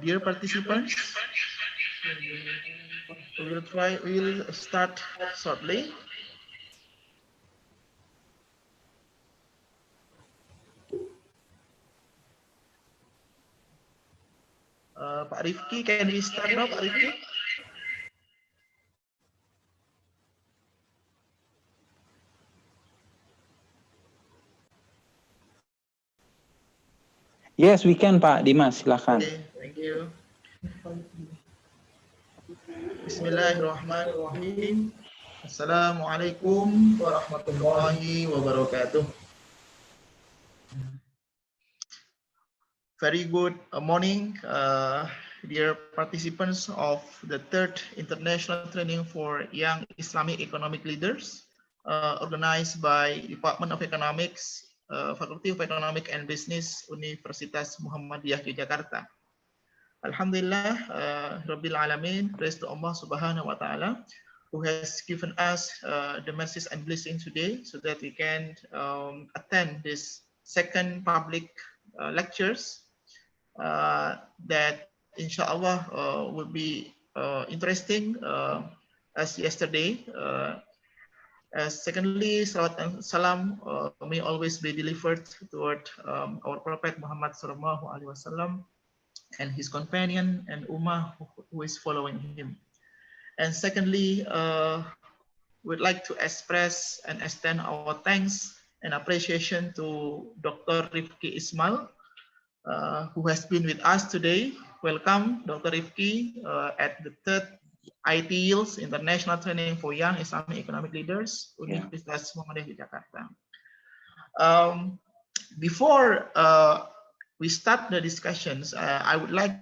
Dear participants, we'll start shortly. Pak Rifqi, can we start now, Pak Rifqi? Yes, we can, Pak Dimas. Silakan. Okay, thank you. Bismillahirrahmanirrahim. Assalamualaikum warahmatullahi wabarakatuh. Very good morning, dear participants of the third international training for young Islamic economic leaders, organized by Department of Economics, Faculty of Economic and Business, Universitas Muhammadiyah Yogyakarta. Alhamdulillah, Rabbil Alamin, praise to Allah Subhanahu wa Ta'ala, who has given us the mercies and blessings today so that we can attend this second public lectures that inshallah will be interesting as yesterday. Secondly, salawat and salam may always be delivered toward our Prophet Muhammad sallallahu alaihi wasallam and his companion and ummah who is following him. And secondly, we'd like to express and extend our thanks and appreciation to Dr. Rifqi Ismal, who has been with us today. Welcome, Dr. Rifqi, at the third ITILS International Training for Young Islamic Economic Leaders, Universitas Muhammadiyah Yogyakarta. Before we start the discussions, I would like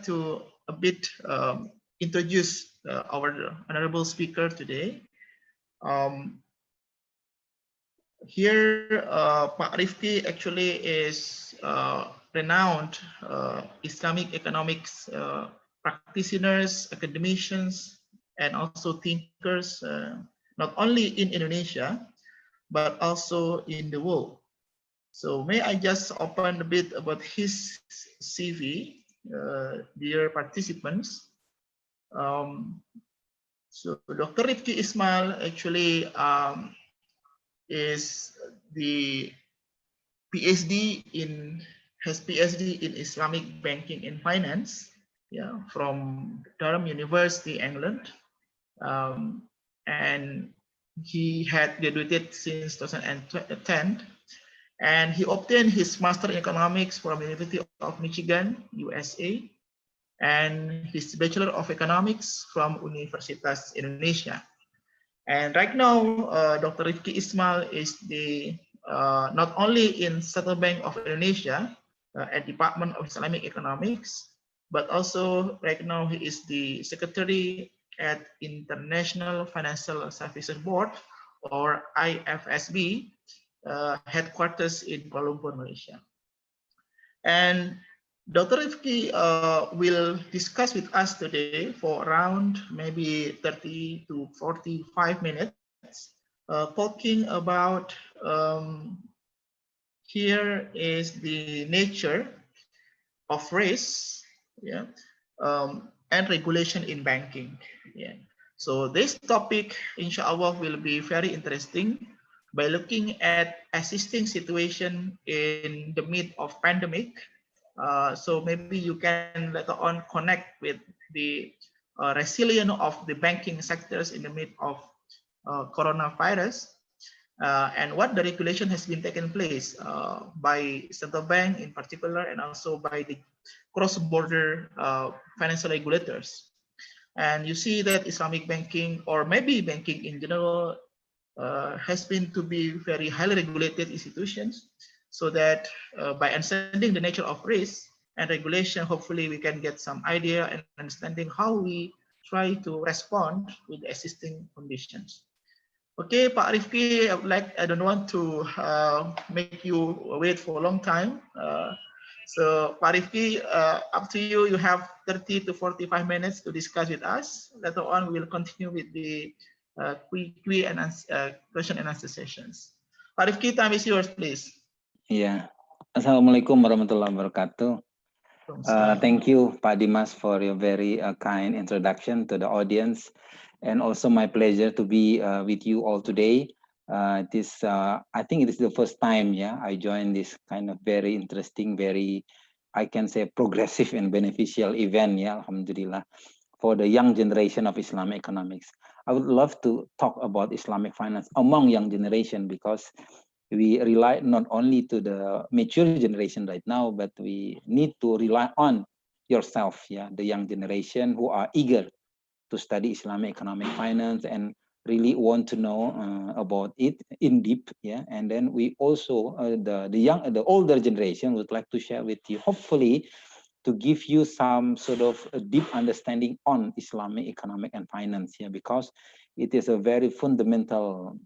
to a bit introduce our honorable speaker today. Here, Pak Rifqi actually is renowned Islamic economics practitioners, academicians, and also thinkers, not only in Indonesia, but also in the world. So may I just open a bit about his CV, dear participants. So Dr. Rifqi Ismal actually is the has PhD in Islamic banking and finance, from Durham University, England, and he had graduated since 2010, and he obtained his master in economics from University of Michigan, USA, and his bachelor of economics from Universitas Indonesia. And right now, Dr. Rifqi Ismal is the not only in Central Bank of Indonesia at Department of Islamic Economics, but also right now he is the secretary at International Financial Services Board, or IFSB, headquarters in Kuala Lumpur, Malaysia. And Dr. Rifqi will discuss with us today for around maybe 30 to 45 minutes, talking about here is the nature of risk, and regulation in banking. So this topic, inshallah, will be very interesting by looking at existing situation in the mid of pandemic. So maybe you can later on connect with the resilience of the banking sectors in the mid of coronavirus. and what the regulation has been taken place by central bank in particular, and also by the cross-border financial regulators. And you see that Islamic banking, or maybe banking in general, has been to be very highly regulated institutions, so that by understanding the nature of risk and regulation, hopefully we can get some idea and understanding how we try to respond with the existing conditions. Okay, Pak Rifqi, I don't want to make you wait for a long time. So Pak Rifqi, up to you. You have 30 to 45 minutes to discuss with us. Later on, we will continue with the question and answer sessions. Pak Rifqi, time is yours, please. Yeah. Assalamualaikum warahmatullahi wabarakatuh. Thank you, Pak Dimas, for your very kind introduction to the audience, and also my pleasure to be with you all today. I think it is the first time, I joined this kind of very interesting, very, I can say, progressive and beneficial event, alhamdulillah, for the young generation of Islamic economics. I would love to talk about Islamic finance among young generation, because we rely not only to the mature generation right now, but we need to rely on yourself, the young generation who are eager to study Islamic economic finance and really want to know about it in deep, and then we also the older generation would like to share with you, hopefully to give you some sort of a deep understanding on Islamic economic and finance, because it is a very fundamental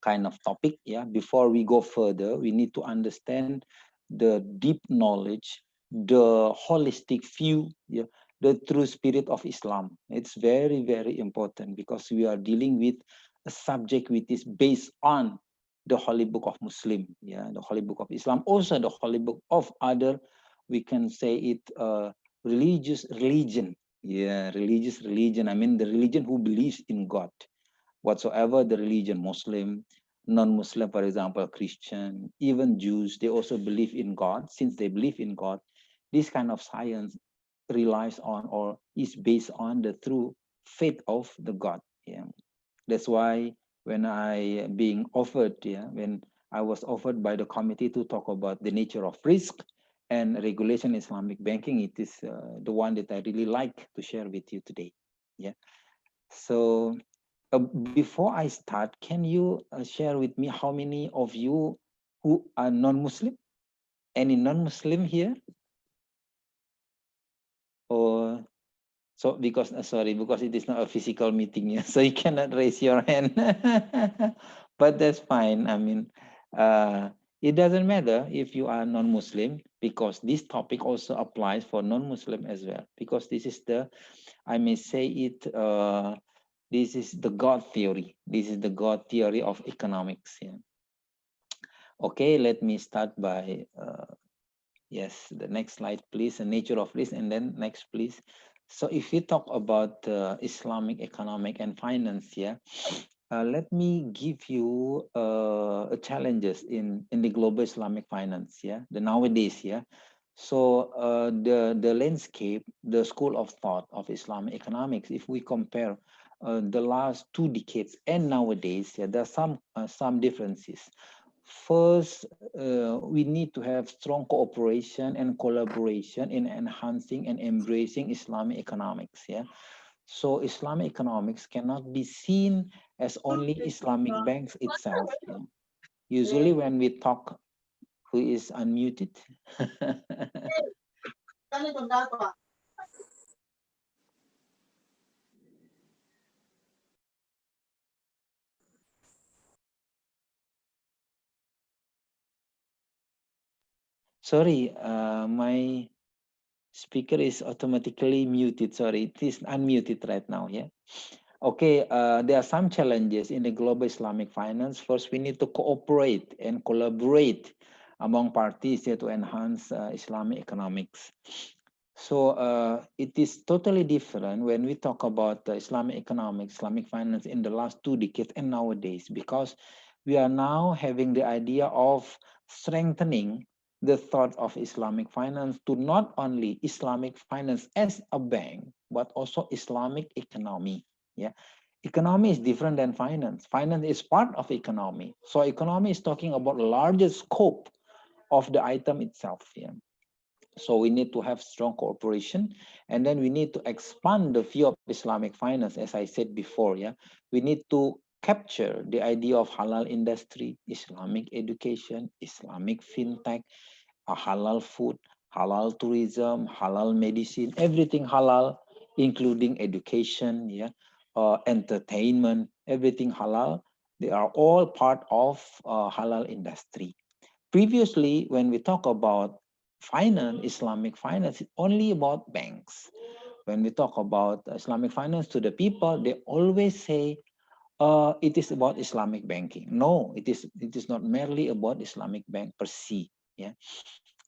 kind of topic. Before we go further, we need to understand the deep knowledge, the holistic view, the true spirit of Islam. It's very, very important, because we are dealing with a subject which is based on the Holy Book of Muslim, the Holy Book of Islam, also the Holy Book of other, we can say it, religious religion. Religious religion. I mean, the religion who believes in God, whatsoever the religion, Muslim, non-Muslim, for example, Christian, even Jews, they also believe in God. Since they believe in God, this kind of science relies on, or is based on, the true faith of the God. That's why when I being offered, when I was offered by the committee to talk about the nature of risk and regulation in Islamic banking, it is the one that I really like to share with you today. So before I start, can you share with me how many of you who are non-Muslim? Any non-Muslim here? Or so, because sorry, because it is not a physical meeting, so you cannot raise your hand. But that's fine. I mean, it doesn't matter if you are non-Muslim, because this topic also applies for non-Muslim as well, because this is the, I may say it, this is the God theory. This is the God theory of economics. Okay, let me start by, yes, the next slide, please. The nature of risk, and then next, please. So if we talk about Islamic economic and finance, let me give you challenges in the global Islamic finance, the nowadays, So the landscape, the school of thought of Islamic economics, if we compare the last 2 decades and nowadays, there are some differences. First, we need to have strong cooperation and collaboration in enhancing and embracing Islamic economics. So Islamic economics cannot be seen as only Islamic banks itself. Usually when we talk, who is unmuted? Sorry, my speaker is automatically muted. Sorry, it is unmuted right now. Okay, there are some challenges in the global Islamic finance. First, we need to cooperate and collaborate among parties to enhance Islamic economics. So it is totally different when we talk about Islamic economics, Islamic finance in the last 2 decades and nowadays, because we are now having the idea of strengthening the thought of Islamic finance to not only Islamic finance as a bank, but also Islamic economy. Economy is different than finance. Finance is part of economy. So economy is talking about larger scope of the item itself. Yeah. So we need to have strong cooperation, and then we need to expand the view of Islamic finance, as I said before. Yeah, we need to capture the idea of halal industry, Islamic education, Islamic fintech, halal food, halal tourism, halal medicine, everything halal, including education, yeah, entertainment, everything halal. They are all part of halal industry. Previously, when we talk about finance, Islamic finance, it's only about banks. When we talk about Islamic finance to the people, they always say it is about Islamic banking. No, it is not merely about Islamic bank per se. Yeah.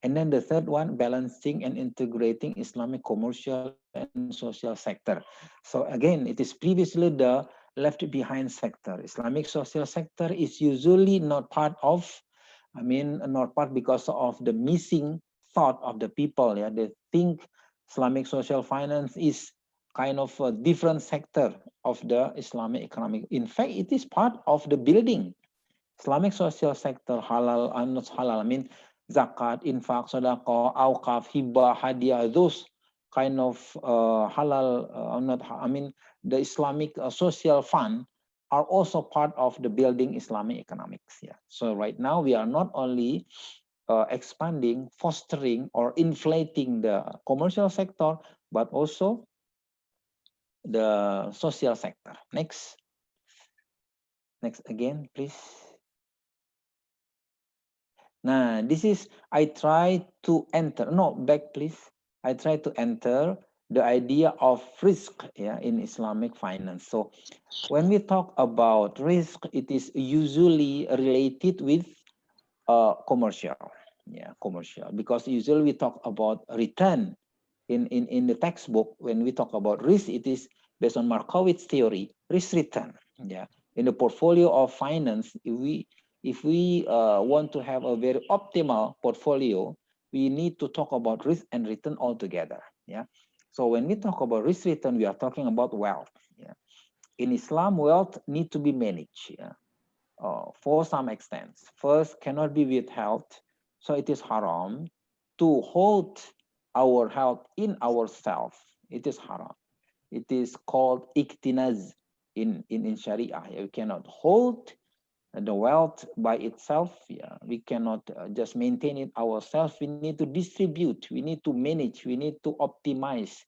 And then the third one, balancing and integrating Islamic commercial and social sector. So again, it is previously the left behind sector. Islamic social sector is usually not part of, not part because of the missing thought of the people. Yeah, they think Islamic social finance is kind of a different sector of the Islamic economic. In fact, it is part of the building. Islamic social sector, halal and not halal, zakat, infak, sedekah, awqaf, hibah, hadiah, those kind of halal, not, the Islamic social fund are also part of the building Islamic economics. Yeah. So right now we are not only expanding, fostering, or inflating the commercial sector, but also the social sector. Next again, please. Now, this is, I try to enter, no, back please. I try to enter the idea of risk, yeah, in Islamic finance. So when we talk about risk, it is usually related with commercial, yeah, commercial, because usually we talk about return in the textbook. When we talk about risk, it is based on Markowitz theory, risk return. Yeah, in the portfolio of finance, if we want to have a very optimal portfolio, we need to talk about risk and return altogether. Yeah, so when we talk about risk return, we are talking about wealth. Yeah, in Islam, wealth need to be managed. Yeah, for some extent. First, cannot be withheld, so it is haram to hold our health in ourselves. It is haram. It is called iktinaz in Sharia. We cannot hold the wealth by itself. Yeah, we cannot just maintain it ourselves. We need to distribute. We need to manage. We need to optimize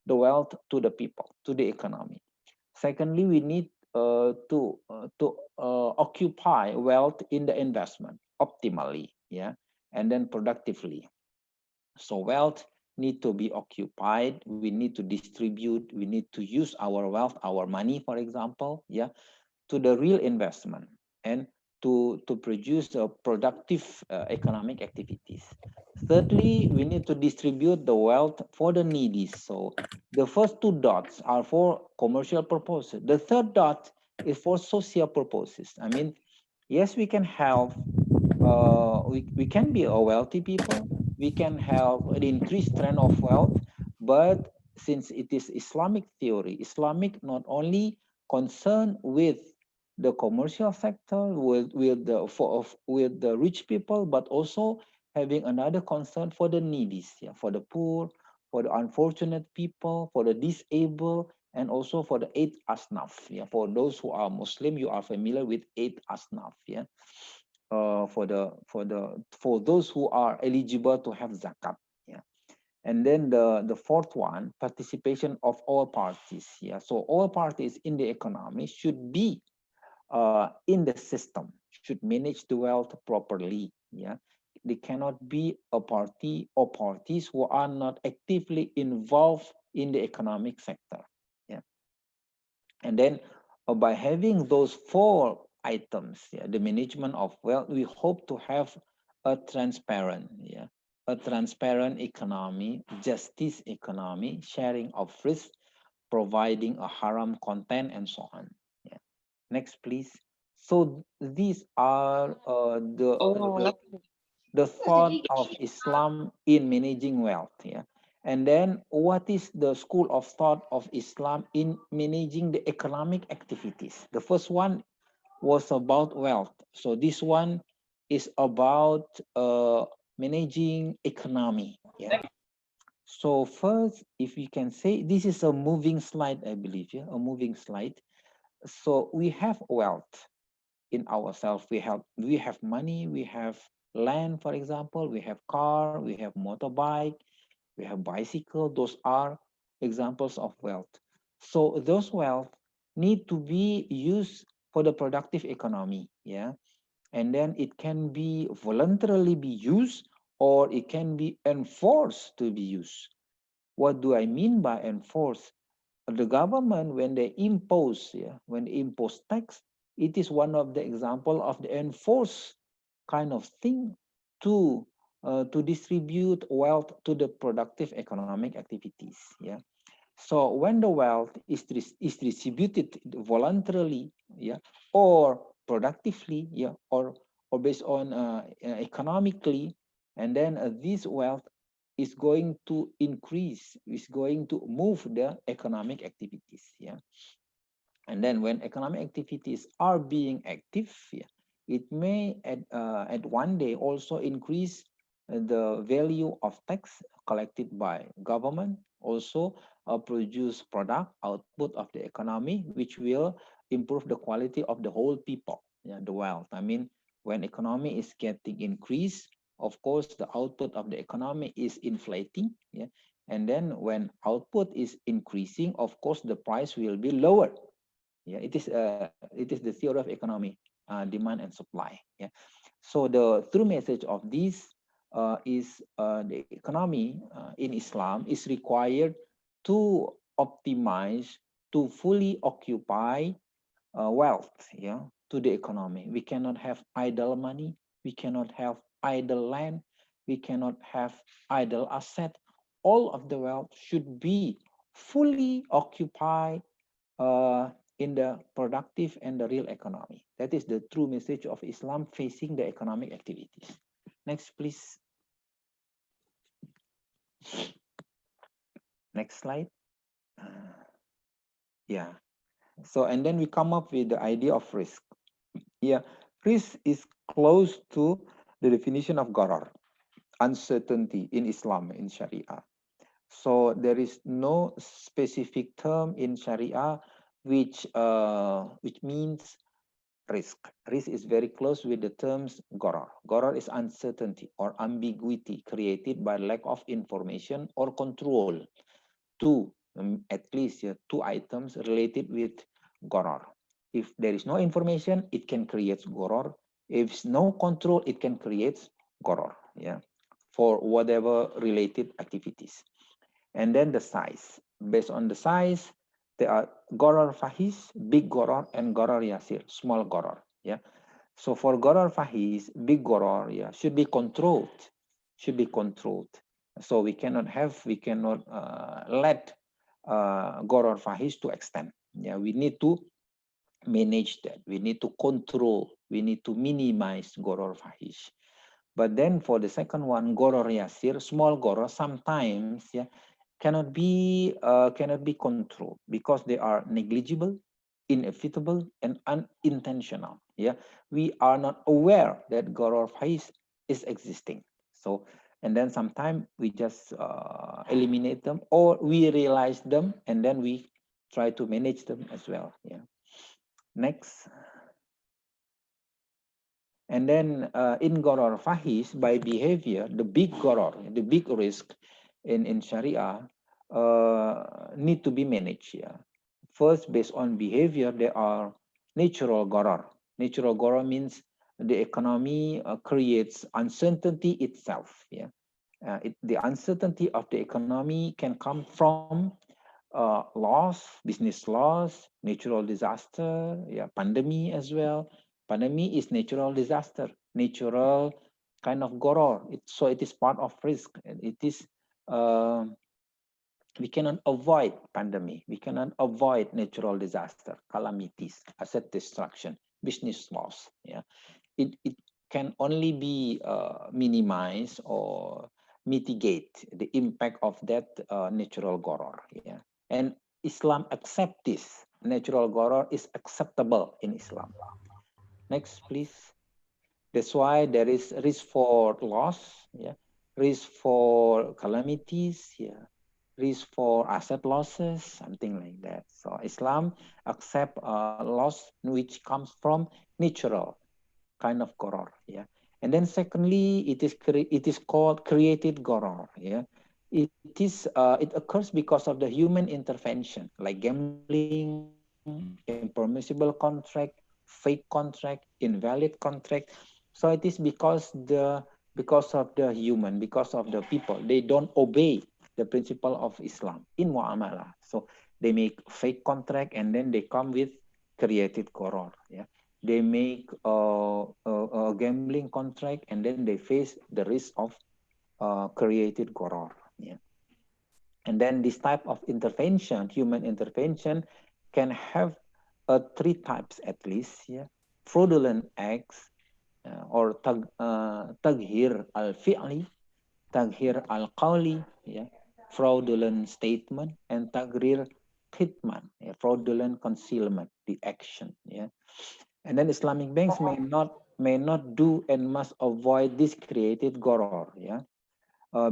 the wealth to the people, to the economy. Secondly, we need to occupy wealth in the investment optimally, yeah, and then productively. So wealth need to be occupied. We need to distribute. We need to use our wealth, our money, for example, yeah, to the real investment and to produce productive economic activities. Thirdly, we need to distribute the wealth for the needy. So the first two dots are for commercial purposes. The third dot is for social purposes. Yes, we can have, we can be a wealthy people. We can have an increased trend of wealth, but since it is Islamic theory, Islamic not only concerned with the commercial sector, with the rich people, but also having another concern for the needy, yeah, for the poor, for the unfortunate people, for the disabled, and also for the eight asnaf. Yeah, for those who are Muslim, you are familiar with eight asnaf. Yeah, for those who are eligible to have zakat. Yeah, and then the fourth one, participation of all parties. Yeah, so all parties in the economy should be in the system, should manage the wealth properly. Yeah, they cannot be a party or parties who are not actively involved in the economic sector. Yeah, and then by having those four items, yeah, the management of wealth, we hope to have a transparent, yeah, a transparent economy, justice economy, sharing of risk, providing a haram content, and so on. Yeah. Next, please. So these are the thought of Islam in managing wealth. Yeah, And then what is the school of thought of Islam in managing the economic activities? The first one was about wealth. So this one is about managing economy. Yeah. So first, if we can say, this is a moving slide, I believe, yeah, a moving slide. So we have wealth in ourselves. We have money, we have land, for example, we have car, we have motorbike, we have bicycle. Those are examples of wealth. So those wealth need to be used for the productive economy. Yeah. And then it can be voluntarily be used, or it can be enforced to be used. What do I mean by enforce? The government, when they impose, yeah, when they impose tax, it is one of the example of the enforced kind of thing to distribute wealth to the productive economic activities. Yeah. So when the wealth is distributed voluntarily, yeah, or productively, yeah, or based on economically, and then this wealth is going to increase, is going to move the economic activities. Yeah. And then when economic activities are being active, yeah, it may at one day also increase the value of tax collected by government, also produce product output of the economy, which will improve the quality of the whole people, yeah, the wealth. I mean, when economy is getting increased, of course the output of the economy is inflating, yeah, and then when output is increasing, of course the price will be lower. Yeah, it is the theory of economy, demand and supply. Yeah. So the true message of this is the economy in Islam is required to optimize, to fully occupy wealth, yeah, to the economy. We cannot have idle money, we cannot have idle land, we cannot have idle asset. All of the wealth should be fully occupied in the productive and the real economy. That is the true message of Islam facing the economic activities. Next, please. Next slide. Yeah. So, and then we come up with the idea of risk. Yeah. Risk is close to the definition of gharar, uncertainty in Islam, in Sharia. So there is no specific term in Sharia which means risk. Risk is very close with the terms gharar. Gharar is uncertainty or ambiguity created by lack of information or control. Two, at least, yeah, two items related with gharar. If there is no information, it can create gharar. If no control, it can create gharar. Yeah, for whatever related activities. And then the size. Based on the size, there are gharar fahish, big gharar, and gharar yasir, small gharar. Yeah. So for gharar fahish, big gharar, yeah, should be controlled. Should be controlled. So we cannot let gharar fahish to extend. Yeah, we need to manage that. We need to control. We need to minimize gharar fahish. But then for the second one, gharar yasir, small gharar, sometimes, yeah, cannot be controlled because they are negligible, inevitable, and unintentional. Yeah, we are not aware that gharar faiz is existing. So, and then sometimes we just eliminate them, or we realize them and then we try to manage them as well. Yeah. Next. And then in gharar fahish, by behavior, the big gharar, the big risk in Sharia need to be managed. Yeah. First, based on behavior, there are natural gharar. Natural gharar means the economy creates uncertainty itself. Yeah. The uncertainty of the economy can come from loss, business loss, natural disaster, yeah, pandemic as well. Pandemic is natural disaster, natural kind of gharar. So it is part of risk. It is we cannot avoid pandemic. We cannot avoid natural disaster, calamities, asset destruction, business loss. Yeah, it can only be minimized or mitigate the impact of that natural gharar. Yeah, and Islam accept this. Natural gharar is acceptable in Islam. Next, please. That's why there is risk for loss, yeah, risk for calamities, yeah, risk for asset losses, something like that. So Islam accept loss which comes from natural kind of gharar, yeah. And then secondly, it is called created gharar, yeah. It occurs because of the human intervention, like gambling, impermissible contract, fake contract, invalid contract. So it is because of the human, because of the people, they don't obey the principle of Islam in muamalah. So they make fake contract and then they come with created gharar, yeah. They make a gambling contract and then they face the risk of created gharar, yeah. And then this type of intervention, human intervention, can have three types at least, yeah. Fraudulent acts, or taghir al-fi'li, taghir al-qawli, yeah, fraudulent statement, and taghir khidman, yeah, fraudulent concealment, the action, yeah. And then Islamic banks may not do and must avoid this created gharar, yeah.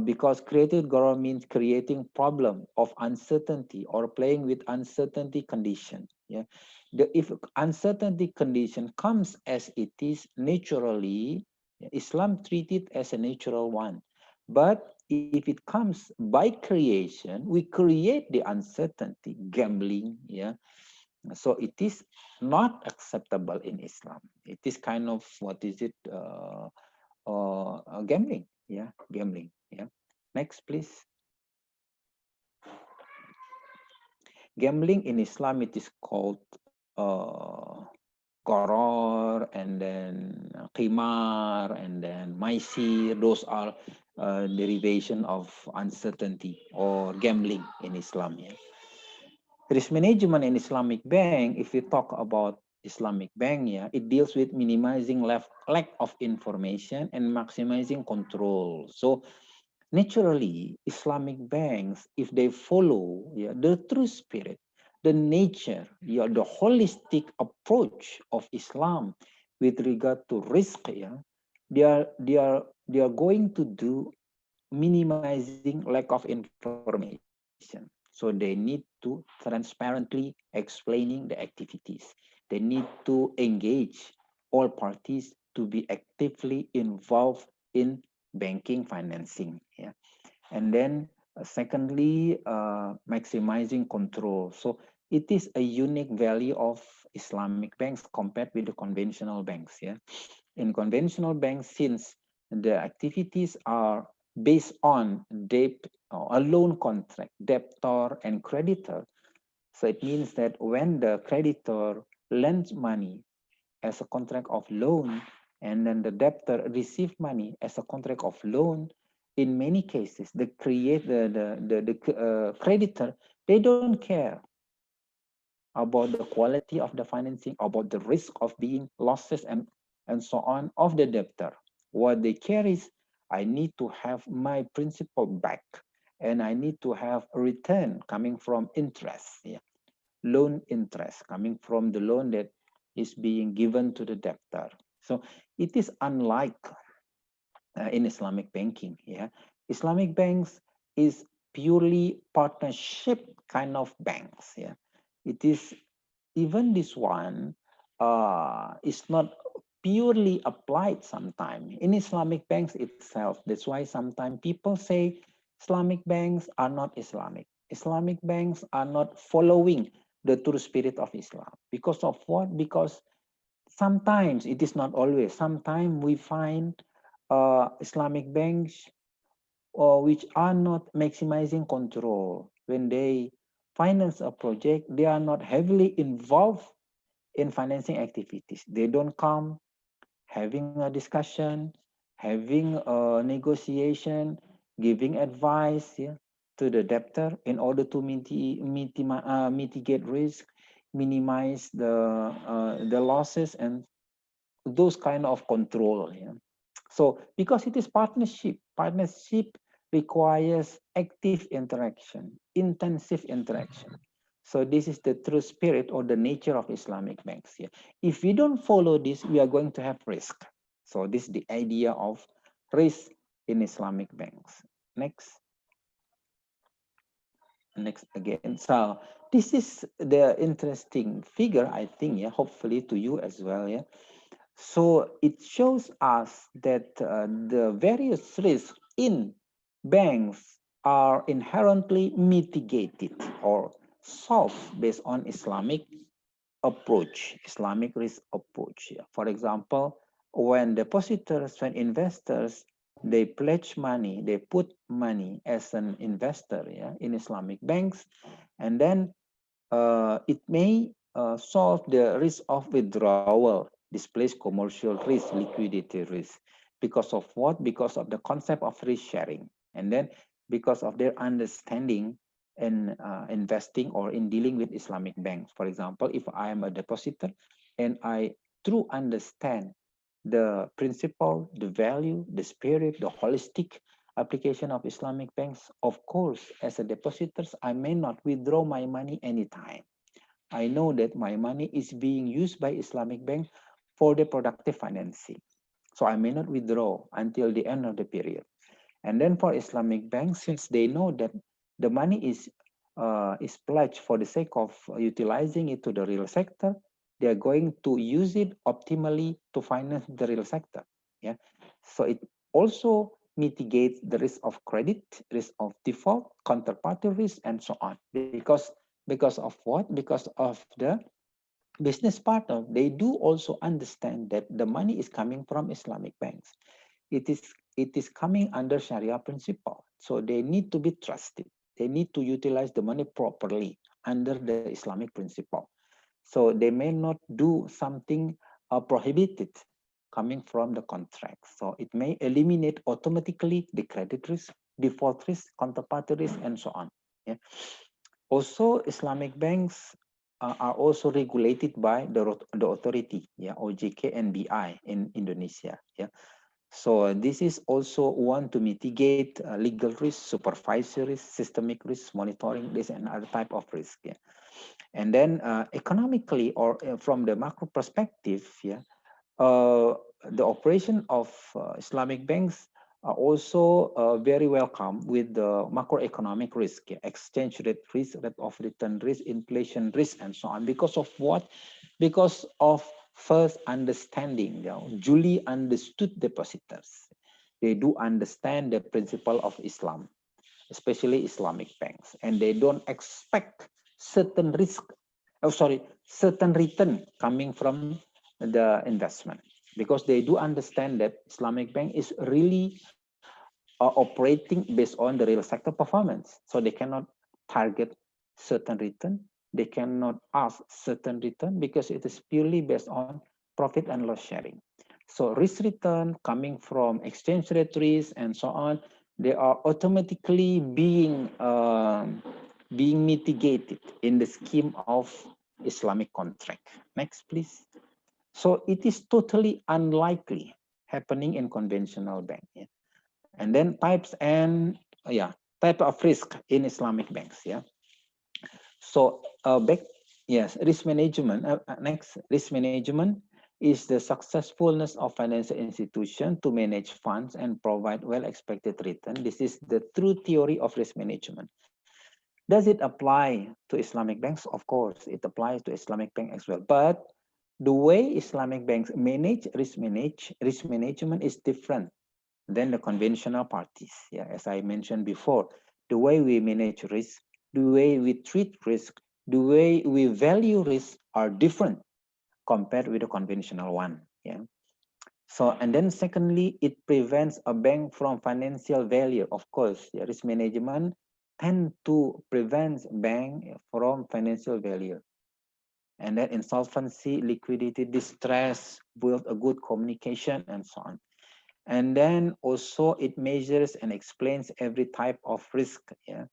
Because created gharar means creating problem of uncertainty or playing with uncertainty condition, yeah. If uncertainty condition comes as it is naturally, Islam treat it as a natural one. But if it comes by creation, we create the uncertainty, gambling, yeah. So it is not acceptable in Islam. It is kind of, what is it, gambling, yeah, gambling, yeah. Next, please. Gambling in Islam, it is called Qaror, and then Qimar, and then Maisir. Those are derivation of uncertainty or gambling in Islam. Yeah. Risk management in Islamic bank, if we talk about Islamic bank, yeah, it deals with minimizing lack of information and maximizing control. So naturally, Islamic banks, if they follow, yeah, the true spirit, the nature, yeah, the holistic approach of Islam with regard to risk, yeah, they are going to do minimizing lack of information. So they need to transparently explaining the activities. They need to engage all parties to be actively involved in banking financing. Yeah. And then secondly, maximizing control. So it is a unique value of Islamic banks compared with the conventional banks. Yeah. In conventional banks, since the activities are based on debt or a loan contract, debtor and creditor. So it means that when the creditor lends money as a contract of loan, and then the debtor receive money as a contract of loan, in many cases, the creditor, they don't care about the quality of the financing, about the risk of being losses and so on of the debtor. What they care is, I need to have my principal back, and I need to have a return coming from interest, yeah. Loan interest coming from the loan that is being given to the debtor. So it is unlike in Islamic banking, yeah. Islamic banks is purely partnership kind of banks, yeah. It is, even this one is not purely applied sometimes in Islamic banks itself. That's why sometimes people say Islamic banks are not Islamic. Islamic banks are not following the true spirit of Islam. Because of what? Because sometimes, it is not always, sometimes we find Islamic banks which are not maximizing control. When they finance a project, they are not heavily involved in financing activities. They don't come having a discussion, having a negotiation, giving advice, yeah, to the debtor in order to mitigate risk, minimize the losses, and those kind of control. Yeah. So because it is partnership, requires active interaction, intensive interaction. So this is the true spirit or the nature of Islamic banks here. If we don't follow this, we are going to have risk. So this is the idea of risk in Islamic banks. Next. Next again. So this is the interesting figure, I think, yeah, hopefully to you as well, yeah. So it shows us that the various risks in banks are inherently mitigated or solved based on Islamic approach, Islamic risk approach. Yeah. For example, when depositors, when investors, they pledge money, they put money as an investor, yeah, in Islamic banks, and then it may solve the risk of withdrawal, displace commercial risk, liquidity risk. Because of what? Because of the concept of risk sharing. And then because of their understanding in investing or in dealing with Islamic banks. For example, if I am a depositor and I truly understand the principle, the value, the spirit, the holistic application of Islamic banks, of course, as a depositor, I may not withdraw my money anytime. I know that my money is being used by Islamic bank for the productive financing. So I may not withdraw until the end of the period. And then for Islamic banks, since they know that the money is pledged for the sake of utilizing it to the real sector, they are going to use it optimally to finance the real sector. Yeah. So it also mitigates the risk of credit, risk of default, counterparty risk, and so on. Because of what? Because of the business partner, they do also understand that the money is coming from Islamic banks. It is coming under Sharia principle. So they need to be trusted. They need to utilize the money properly under the Islamic principle. So they may not do something prohibited coming from the contract. So it may eliminate automatically the credit risk, default risk, counterparty risk, and so on. Yeah. Also, Islamic banks are also regulated by the authority, yeah, OJK and BI in Indonesia. Yeah. So this is also one to mitigate legal risk, supervisory risk, systemic risk, monitoring risk, and other type of risk. Yeah. And then economically or from the macro perspective, yeah, the operation of Islamic banks are also very welcome with the macroeconomic risk, yeah, exchange rate risk, rate of return risk, inflation risk, and so on. Because of what? Because of first understanding, you know, duly understood depositors. They do understand the principle of Islam, especially Islamic banks, and they don't expect certain risk, certain return coming from the investment, because they do understand that Islamic bank is really operating based on the real sector performance. So they cannot target certain return. They cannot ask certain return because it is purely based on profit and loss sharing. So risk return coming from exchange rate risk and so on, they are automatically being mitigated in the scheme of Islamic contract. Next, please. So it is totally unlikely happening in conventional bank. Yeah. And then types and type of risk in Islamic banks. Yeah. So risk management. Next, risk management is the successfulness of financial institution to manage funds and provide well expected return. This is the true theory of risk management. Does it apply to Islamic banks? Of course, it applies to Islamic bank as well. But the way Islamic banks manage risk management is different than the conventional parties. Yeah, as I mentioned before, the way we manage risk, the way we treat risk, the way we value risk are different compared with the conventional one. Yeah. So, and then secondly, it prevents a bank from financial failure. Of course, yeah, risk management tend to prevent bank from financial failure. And then insolvency, liquidity, distress, build a good communication, and so on. And then also it measures and explains every type of risk. Yeah.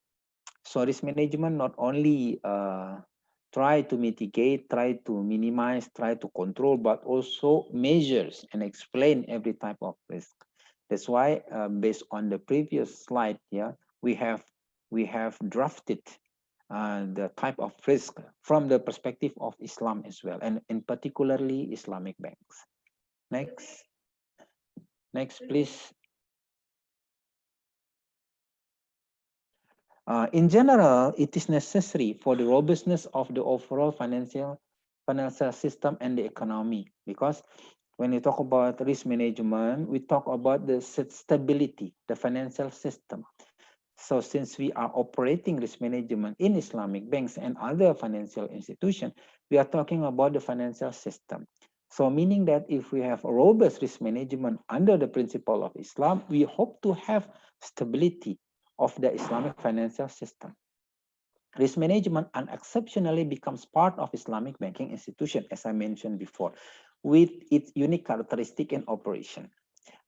So risk management not only try to mitigate, try to minimize, try to control, but also measures and explain every type of risk. That's why, based on the previous slide, yeah, we have drafted the type of risk from the perspective of Islam as well, and in particularly Islamic banks. Next, please. In general, it is necessary for the robustness of the overall financial system and the economy, because when we talk about risk management, we talk about the stability, the financial system. So since we are operating risk management in Islamic banks and other financial institutions, we are talking about the financial system. So meaning that if we have a robust risk management under the principle of Islam, we hope to have stability of the Islamic financial system. Risk management unexceptionally becomes part of Islamic banking institution, as I mentioned before, with its unique characteristic and operation.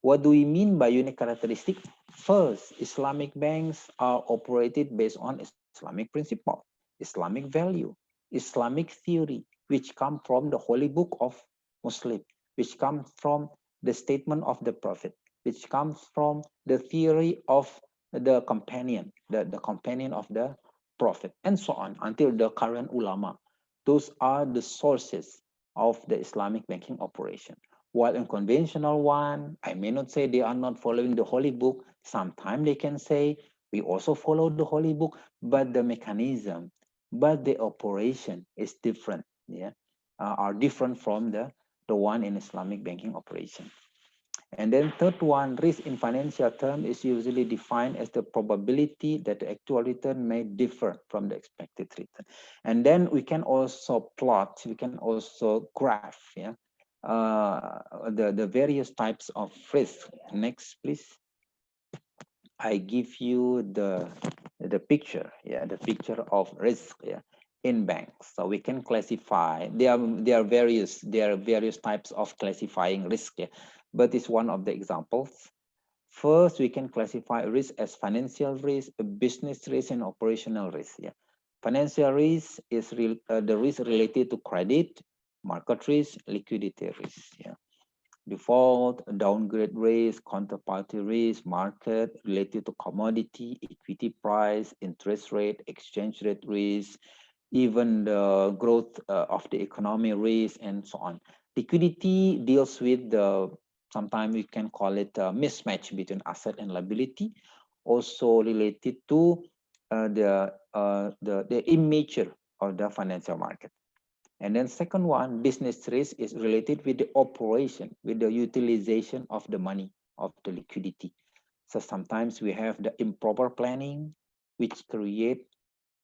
What do we mean by unique characteristic? First, Islamic banks are operated based on Islamic principle, Islamic value, Islamic theory, which come from the Holy Book of Muslim, which comes from the statement of the Prophet, which comes from the theory of the companion, the companion of the Prophet, and so on, until the current ulama. Those are the sources of the Islamic banking operation. While in conventional one, I may not say they are not following the Holy Book. Sometimes they can say we also follow the Holy Book, but the mechanism, but the operation is different. Yeah, are different from the one in Islamic banking operation. And then third one, risk in financial term is usually defined as the probability that the actual return may differ from the expected return. And then we can also plot, we can also graph, yeah, the various types of risk. Next, please. I give you the picture, yeah, the picture of risk, yeah, in banks. So we can classify. There are various types of classifying risk, yeah, but it's one of the examples. First, we can classify risk as financial risk, business risk, and operational risk. Yeah, financial risk is the risk related to credit, market risk, liquidity risk. Yeah, default, downgrade risk, counterparty risk, market related to commodity, equity price, interest rate, exchange rate risk, even the growth of the economy risk, and so on. Liquidity deals with the, sometimes we can call it a mismatch between asset and liability, also related to the immature of the financial market. And then second one, business risk is related with the operation, with the utilization of the money, of the liquidity. So sometimes we have the improper planning, which create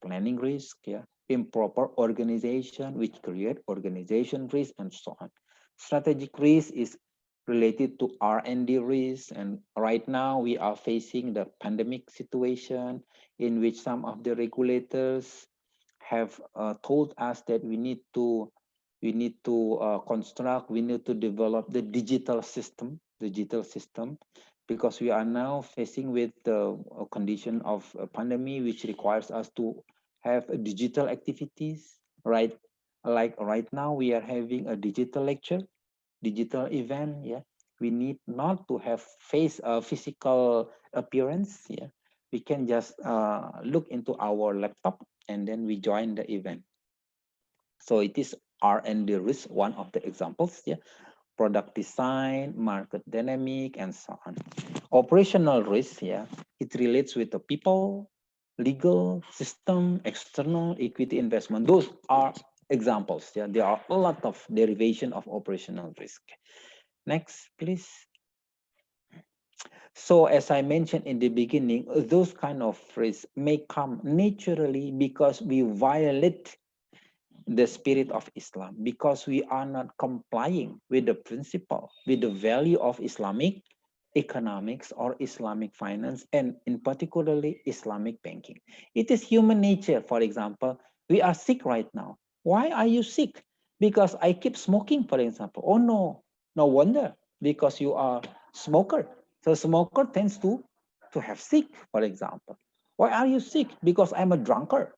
planning risk, yeah, improper organization, which create organization risk, and so on. Strategic risk is related to R&D risk, and right now we are facing the pandemic situation in which some of the regulators have told us that we need to construct, we need to develop the digital system, because we are now facing with the condition of a pandemic, which requires us to have digital activities, right? Like right now, we are having a digital lecture, digital event. Yeah, we need not to have physical appearance. Yeah, we can just look into our laptop and then we join the event. So it is R&D risk, one of the examples. Yeah, product design, market dynamic, and so on. Operational risk, yeah, it relates with the people, legal, system, external, equity investment. Those are examples. Yeah, there are a lot of derivation of operational risk. Next, please. So as I mentioned in the beginning, those kind of risks may come naturally because we violate the spirit of Islam, because we are not complying with the principle, with the value of Islamic economics or Islamic finance, and in particularly Islamic banking. It is human nature. For example, we are sick right now. Why are you sick? Because I keep smoking, for example. Oh no, no wonder, because you are smoker. So smoker tends to have sick, for example. Why are you sick? Because I'm a drunkard.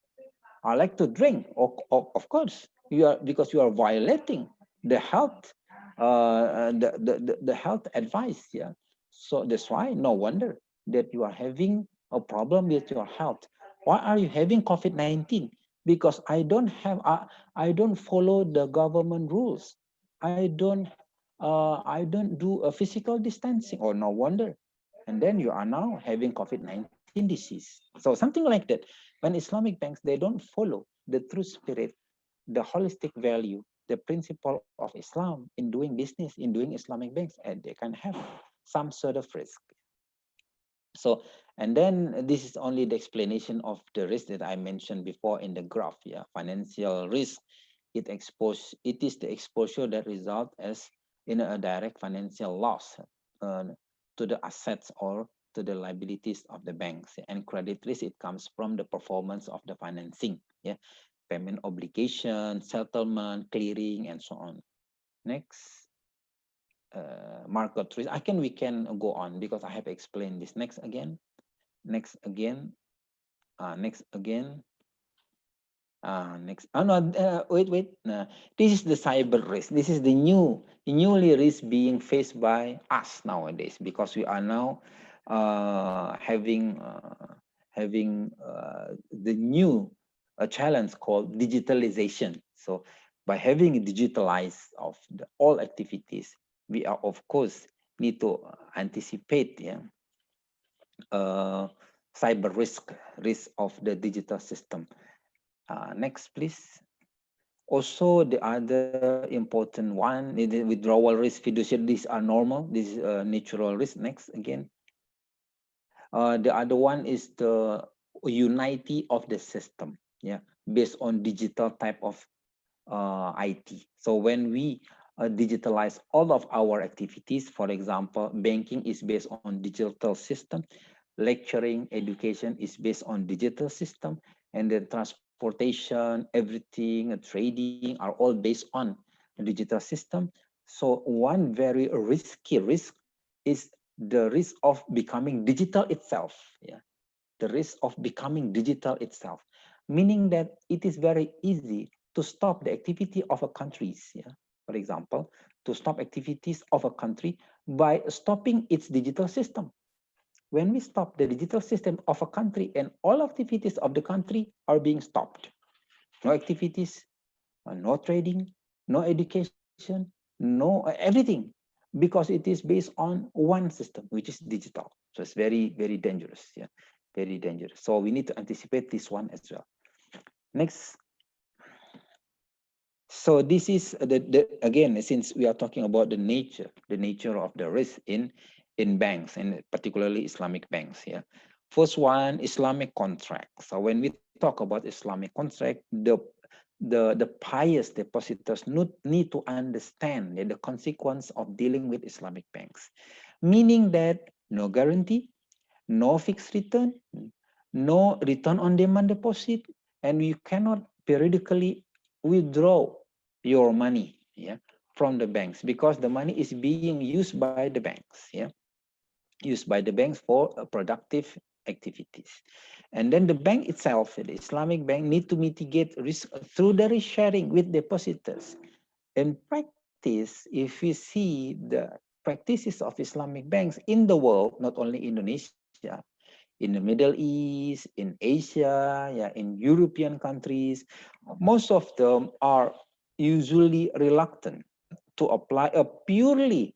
I like to drink. Of course, you are, because you are violating the health, the health advice. Yeah. So that's why no wonder that you are having a problem with your health. Why are you having COVID-19? Because I don't follow the government rules. I don't do a physical distancing. Or no wonder. And then you are now having COVID-19 disease. So something like that. When Islamic banks, they don't follow the true spirit, the holistic value, the principle of Islam in doing business, in doing Islamic banks, and they can have some sort of risk. So, and then this is only the explanation of the risk that I mentioned before in the graph. Yeah, financial risk, it is the exposure that result as in a direct financial loss uh, to the assets or to the liabilities of the banks. And credit risk, it comes from the performance of the financing. Yeah, payment obligation, settlement, clearing, and so on. Next. Market risk. We can go on because I have explained this. Next again. Next again. Next again. Next. Oh no. Wait. This is the cyber risk. This is the newly risk being faced by us nowadays because we are now having the new challenge called digitalization. So by having digitalized of all activities, we are of course need to anticipate cyber risk of the digital system. Next, please. Also, the other important one is the withdrawal risk, fiduciary. These are normal. This is natural risk. Next, again. The other one is the unity of the system. Yeah, based on digital type of IT. So when we digitalize all of our activities, for example, banking is based on digital system, lecturing, education is based on digital system, and then transportation, everything, trading are all based on a digital system. So one very risky risk is the risk of becoming digital itself. Yeah, the risk of becoming digital itself, meaning that it is very easy to stop the activity of a countries. Yeah, for example, to stop activities of a country by stopping its digital system. When we stop the digital system of a country, and all activities of the country are being stopped, no activities, no trading, no education, no everything, because it is based on one system, which is digital. So it's very, very dangerous. Yeah, very dangerous. So we need to anticipate this one as well. Next. So this is again, since we are talking about the nature of the risk in banks, and particularly Islamic banks. Yeah. First one, Islamic contract. So when we talk about Islamic contract, the pious depositors need to understand the consequence of dealing with Islamic banks, meaning that no guarantee, no fixed return, no return on demand deposit, and you cannot periodically withdraw your money, yeah, from the banks, because the money is being used by the banks, yeah, used by the banks for productive activities. And then the bank itself, the Islamic bank, need to mitigate risk through the risk sharing with depositors. In practice, if we see the practices of Islamic banks in the world, not only Indonesia, in the Middle East, in Asia, yeah, in European countries, most of them are usually reluctant to apply a purely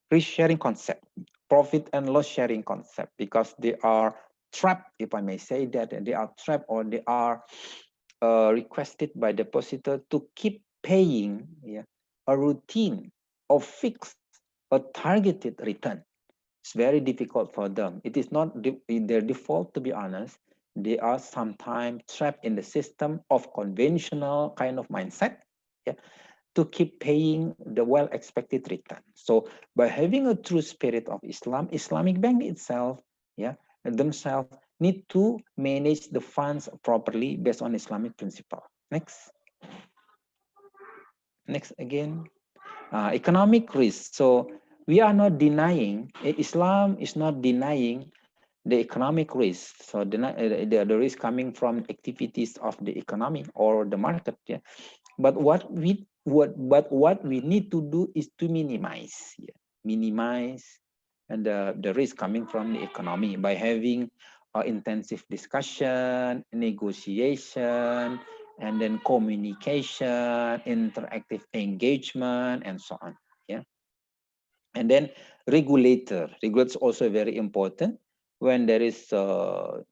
risk sharing concept, profit and loss sharing concept, because they are trapped, if I may say that, and they are trapped, or they are requested by depositor to keep paying, yeah, a routine of fixed or targeted return. It's very difficult for them. It is not in their default, to be honest. They are sometimes trapped in the system of conventional kind of mindset, yeah, to keep paying the well-expected return. So by having a true spirit of Islam, Islamic bank itself, yeah, themselves need to manage the funds properly based on Islamic principle. Next. Next again. Economic risk. So we are not denying, Islam is not denying the economic risk. So the risk coming from activities of the economy or the market. Yeah. But what we need to do is to minimize, yeah, minimize and the risk coming from the economy by having intensive discussion, negotiation, and then communication, interactive engagement, and so on. Yeah. And then regulator is also very important. When there is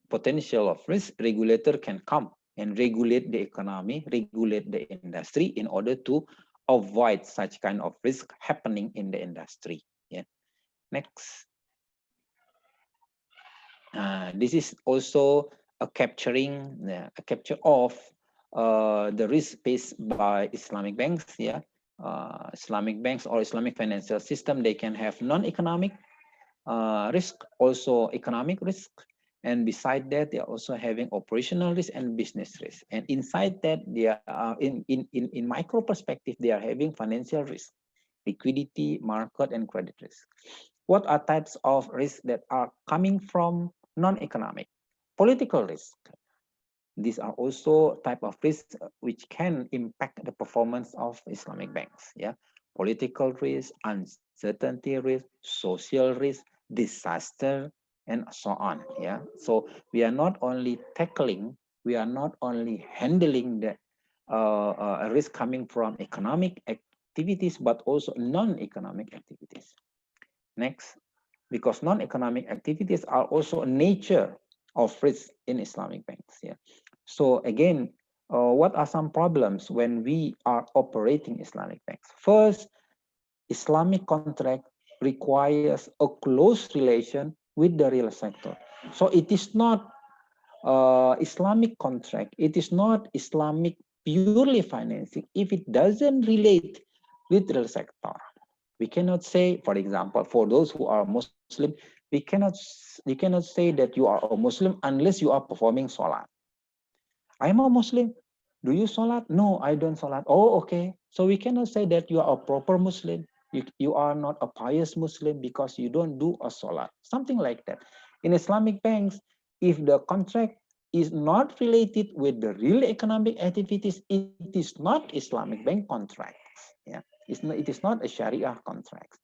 potential of risk, regulator can come and regulate the economy, regulate the industry in order to avoid such kind of risk happening in the industry. Yeah. Next. This is also a capture of the risk faced by Islamic banks. Yeah, Islamic banks or Islamic financial system, they can have non-economic risk, also economic risk, and beside that, they are also having operational risk and business risk. And inside that, they are in micro perspective, they are having financial risk, liquidity, market, and credit risk. What are types of risks that are coming from non-economic? Political risk. These are also type of risks which can impact the performance of Islamic banks. Yeah, political risk, uncertainty risk, social risk, disaster, and so on. Yeah, so we are not only tackling, we are not only handling the risk coming from economic activities, but also non-economic activities. Next, because non-economic activities are also a nature of risk in Islamic banks. Yeah. So again, what are some problems when we are operating Islamic banks? First, Islamic contract requires a close relation with the real sector. So it is not Islamic contract. It is not Islamic purely financing if it doesn't relate with the real sector. We cannot say, for example, for those who are Muslim, you cannot say that you are a Muslim unless you are performing salat. I'm a Muslim. Do you salat? No, I don't salat. Oh, okay. So we cannot say that you are a proper Muslim. You are not a pious Muslim because you don't do a salat. Something like that. In Islamic banks, if the contract is not related with the real economic activities, it is not Islamic bank contracts. Yeah, it is not a Sharia contract.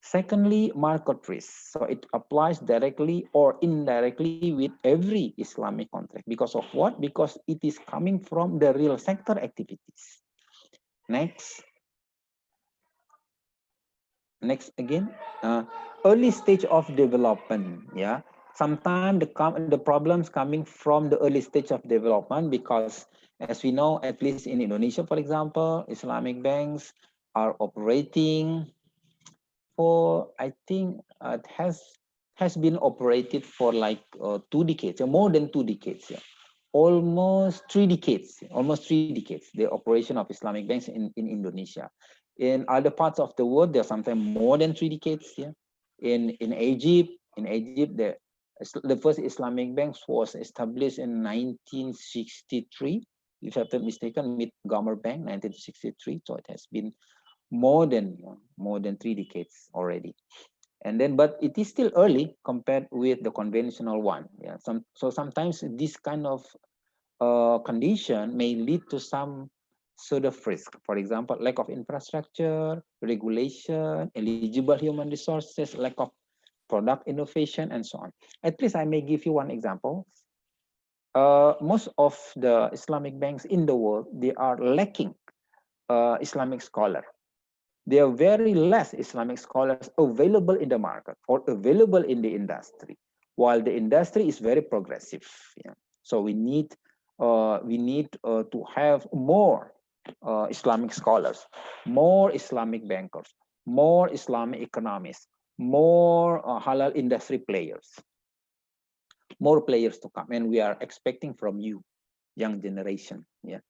Secondly, market risk. So it applies directly or indirectly with every Islamic contract. Because of what? Because it is coming from the real sector activities. Next. Next again, early stage of development. Yeah, sometimes the problems coming from the early stage of development, because as we know, at least in Indonesia, for example, Islamic banks are operating for, I think it has been operated for like 2 decades, more than 2 decades. Yeah, almost 3 decades, the operation of Islamic banks in Indonesia. In other parts of the world, there are sometimes more than 3 decades. Yeah, in Egypt, the first Islamic banks was established in 1963, if I'm not mistaken, with Gomer Bank, 1963. So it has been more than 3 decades already. And then, but it is still early compared with the conventional one. Yeah, so sometimes this kind of condition may lead to some sort of risk. For example, lack of infrastructure, regulation, eligible human resources, lack of product innovation, and so on. At least I may give you one example. Most of the Islamic banks in the world, they are lacking Islamic scholar. There are very less Islamic scholars available in the market or available in the industry, while the industry is very progressive. Yeah. So we need to have more Islamic scholars, more Islamic bankers, more Islamic economists, more halal industry players, more players to come, and we are expecting from you, young generation. Yeah.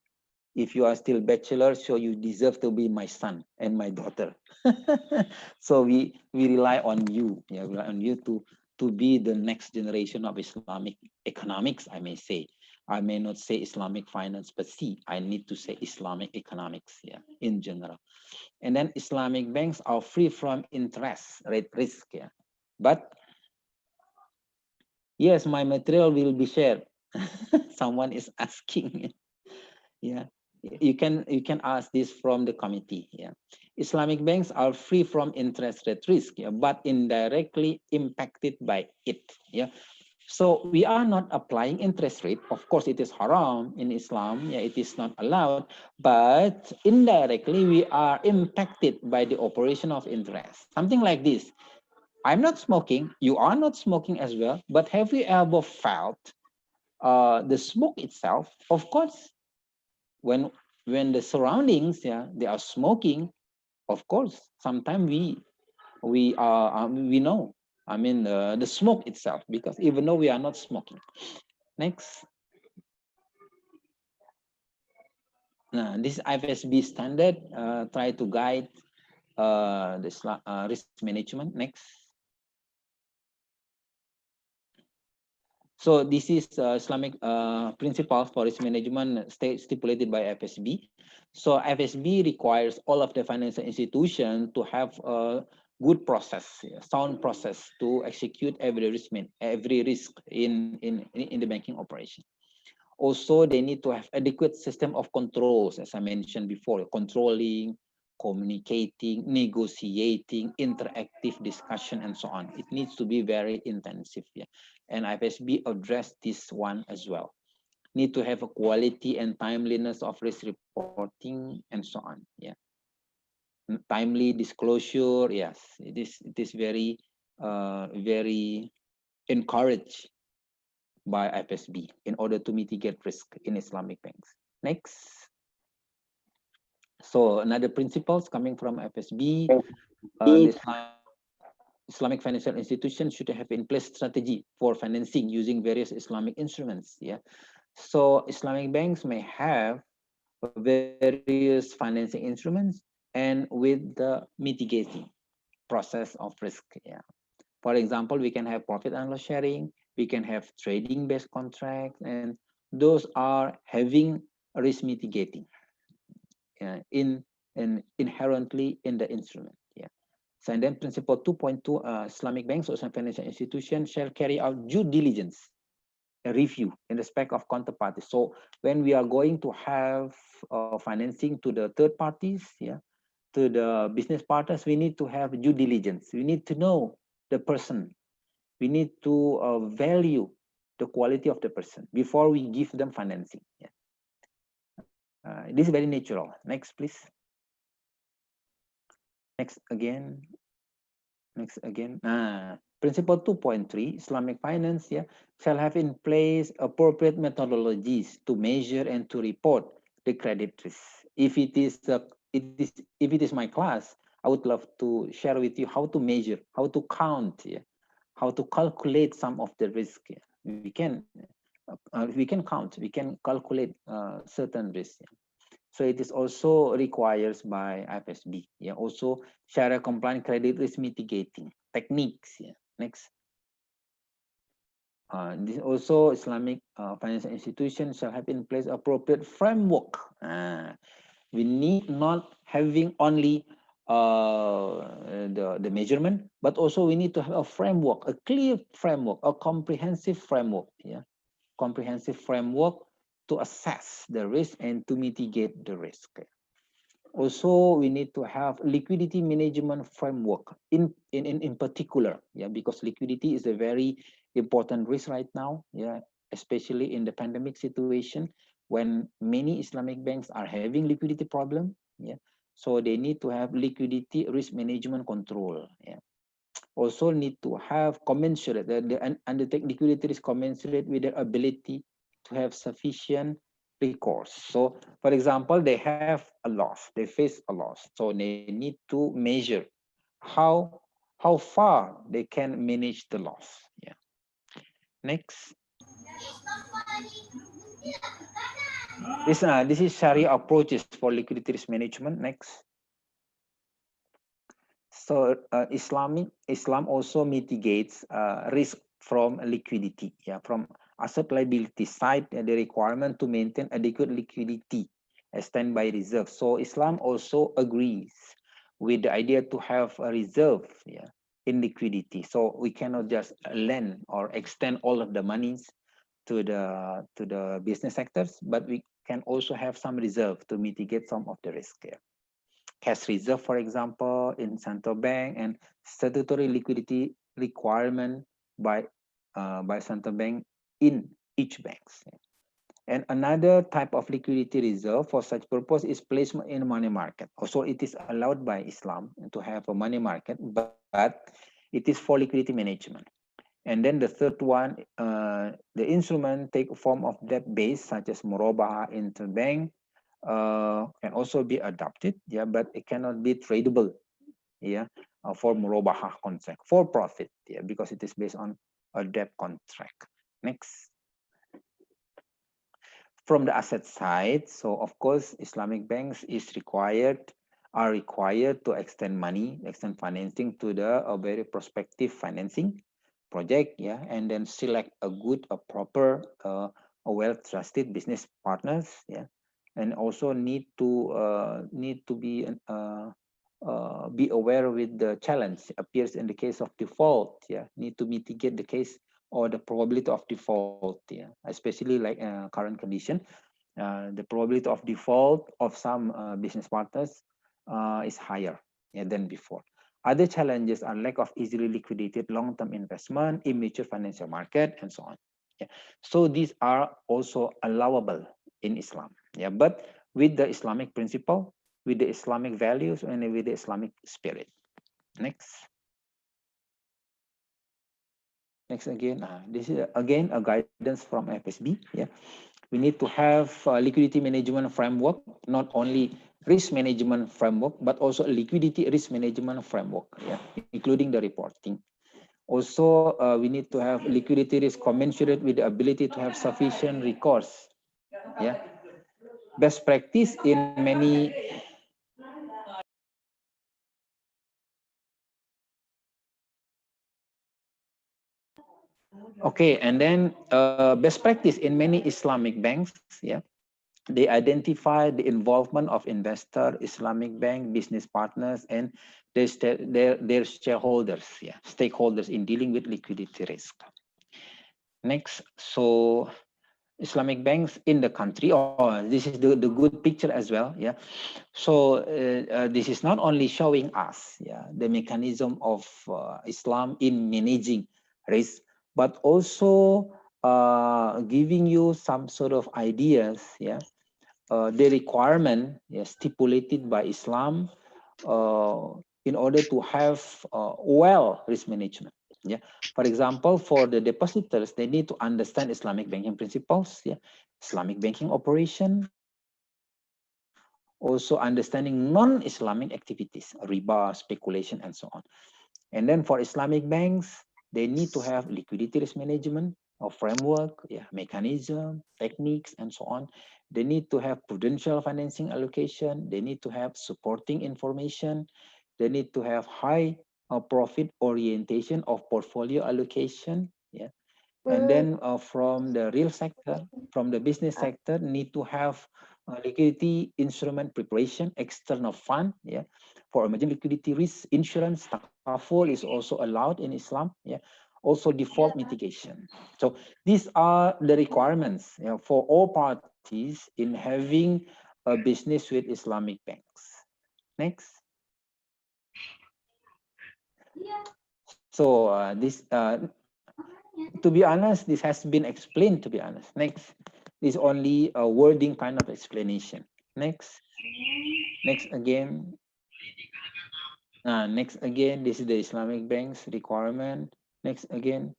If you are still bachelor, so you deserve to be my son and my daughter. So we rely on you. Yeah, we rely on you to be the next generation of Islamic economics, I may say. I may not say Islamic finance, but see, I need to say Islamic economics, yeah, in general. And then Islamic banks are free from interest rate risk. Yeah. But yes, my material will be shared. Someone is asking. Yeah. you can ask this from the committee. Yeah, Islamic banks are free from interest rate risk, yeah, but indirectly impacted by it. Yeah, so we are not applying interest rate. Of course, it is haram in Islam. Yeah, it is not allowed. But indirectly, we are impacted by the operation of interest. Something like this. I'm not smoking. You are not smoking as well. But have you ever felt the smoke itself? Of course, when the surroundings, yeah, they are smoking. Of course, sometimes we know. I mean, the smoke itself, because even though we are not smoking. Next. Now, this IFSB standard try to guide risk management. Next. So this is Islamic principles for risk management stipulated by FSB. So FSB requires all of the financial institutions to have a good process, sound process to execute every risk in the banking operation. Also, they need to have adequate system of controls, as I mentioned before, controlling, communicating, negotiating, interactive discussion, and so on. It needs to be very intensive. Yeah. And IFSB addressed this one as well. Need to have a quality and timeliness of risk reporting, and so on. Yeah. Timely disclosure, yes, it is very very encouraged by FSB in order to mitigate risk in Islamic banks. Next. So another principles coming from FSB, the Islamic financial institutions should have in place strategy for financing using various Islamic instruments. Yeah. So Islamic banks may have various financing instruments and with the mitigating process of risk. Yeah. For example, we can have profit and loss sharing, we can have trading based contracts, and those are having risk mitigating inherently in the instrument. Yeah. So and then principle 2.2, Islamic banks or some financial institutions shall carry out due diligence, a review in respect of counterparties. So when we are going to have financing to the third parties, yeah, to the business partners, we need to have due diligence. We need to know the person. We need to value the quality of the person before we give them financing. Yeah. This is very natural. Next, please. Next again. Next again. Principle 2.3, Islamic finance, yeah, shall have in place appropriate methodologies to measure and to report the credit risk. If it is my class, I would love to share with you how to measure, how to count, yeah, how to calculate some of the risk. Yeah. We can count, we can calculate certain risks. Yeah. So it is also requires by IFSB. Yeah. Also Sharia compliant credit risk mitigating techniques. Yeah. Next. This also Islamic financial institutions shall have in place appropriate framework. We need not having only the measurement, but also we need to have a framework, a clear framework, a comprehensive framework. Yeah, comprehensive framework to assess the risk and to mitigate the risk. Also, we need to have liquidity management framework in particular, yeah, because liquidity is a very important risk right now, yeah, especially in the pandemic situation when many Islamic banks are having liquidity problem, yeah. So they need to have liquidity risk management control, yeah. Also need to have commensurate, undertake liquidity risk commensurate with their ability to have sufficient recourse. So for example, they have a loss, they face a loss, so they need to measure how far they can manage the loss. Yeah. Next. This is Sharia approaches for liquidity risk management. Next. So Islam also mitigates risk from liquidity, yeah, from asset liability side, the requirement to maintain adequate liquidity as standby reserve. So Islam also agrees with the idea to have a reserve, yeah, in liquidity. So we cannot just lend or extend all of the monies to the business sectors, but we can also have some reserve to mitigate some of the risk. Yeah. Cash reserve, for example, in central bank, and statutory liquidity requirement by central bank in each banks. Yeah. And another type of liquidity reserve for such purpose is placement in money market. Also, it is allowed by Islam to have a money market, but it is for liquidity management. And then the third one, the instrument take form of debt base, such as murabah interbank, can also be adopted, yeah, but it cannot be tradable, yeah, for murabah contract for profit, yeah, because it is based on a debt contract. Next. From the asset side, so of course, Islamic banks are required to extend financing to the very prospective financing project, yeah, and then select a good, a proper, a well-trusted business partners, yeah, and also need to be aware with the challenge appears in the case of default, yeah, need to mitigate the case or the probability of default, yeah, especially like current condition. The probability of default of some business partners is higher, yeah, than before. Other challenges are lack of easily liquidated long-term investment, immature financial market, and so on. Yeah. So these are also allowable in Islam. Yeah, but with the Islamic principle, with the Islamic values, and with the Islamic spirit. Next. Next again, this is again a guidance from FSB. Yeah, we need to have a liquidity management framework, not only risk management framework, but also a liquidity risk management framework, yeah, including the reporting. Also, we need to have liquidity risk commensurate with the ability to have sufficient recourse. Yeah, best practice in many. Okay, and then best practice in many Islamic banks, yeah, they identify the involvement of investor, Islamic bank, business partners, and their shareholders, yeah, stakeholders in dealing with liquidity risk. Next, so Islamic banks in the country, this is the good picture as well, yeah. So this is not only showing us, yeah, the mechanism of Islam in managing risk, but also giving you some sort of ideas, yeah, the requirement, yeah, stipulated by Islam in order to have well risk management. Yeah, for example, for the depositors, they need to understand Islamic banking principles, yeah, Islamic banking operation, also understanding non-Islamic activities, riba, speculation, and so on. And then for Islamic banks, they need to have liquidity risk management, a framework, yeah, mechanism, techniques, and so on. They need to have prudential financing allocation. They need to have supporting information. They need to have high profit orientation of portfolio allocation. Yeah. And then from the real sector, from the business sector, need to have liquidity instrument preparation, external fund, yeah, for emerging liquidity risk, insurance, takaful is also allowed in Islam, yeah, also default mitigation. So these are the requirements, you know, for all parties in having a business with Islamic banks. Next. So to be honest, this has been explained, to be honest. Next is only a wording kind of explanation. Next. Next again. Next again, this is the Islamic bank's requirement. Next again.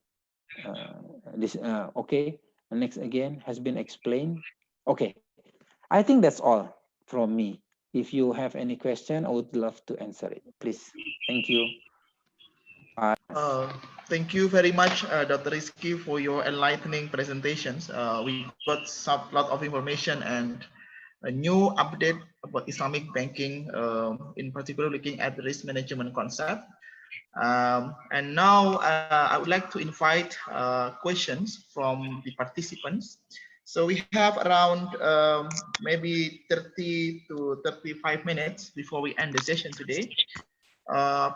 Okay. Next again has been explained. Okay. I think that's all from me. If you have any question, I would love to answer it. Please. Thank you. Thank you very much, Dr. Rifqi, for your enlightening presentations. We got some lot of information and a new update about Islamic banking, in particular looking at the risk management concept. And now I would like to invite questions from the participants. So we have around maybe 30 to 35 minutes before we end the session today.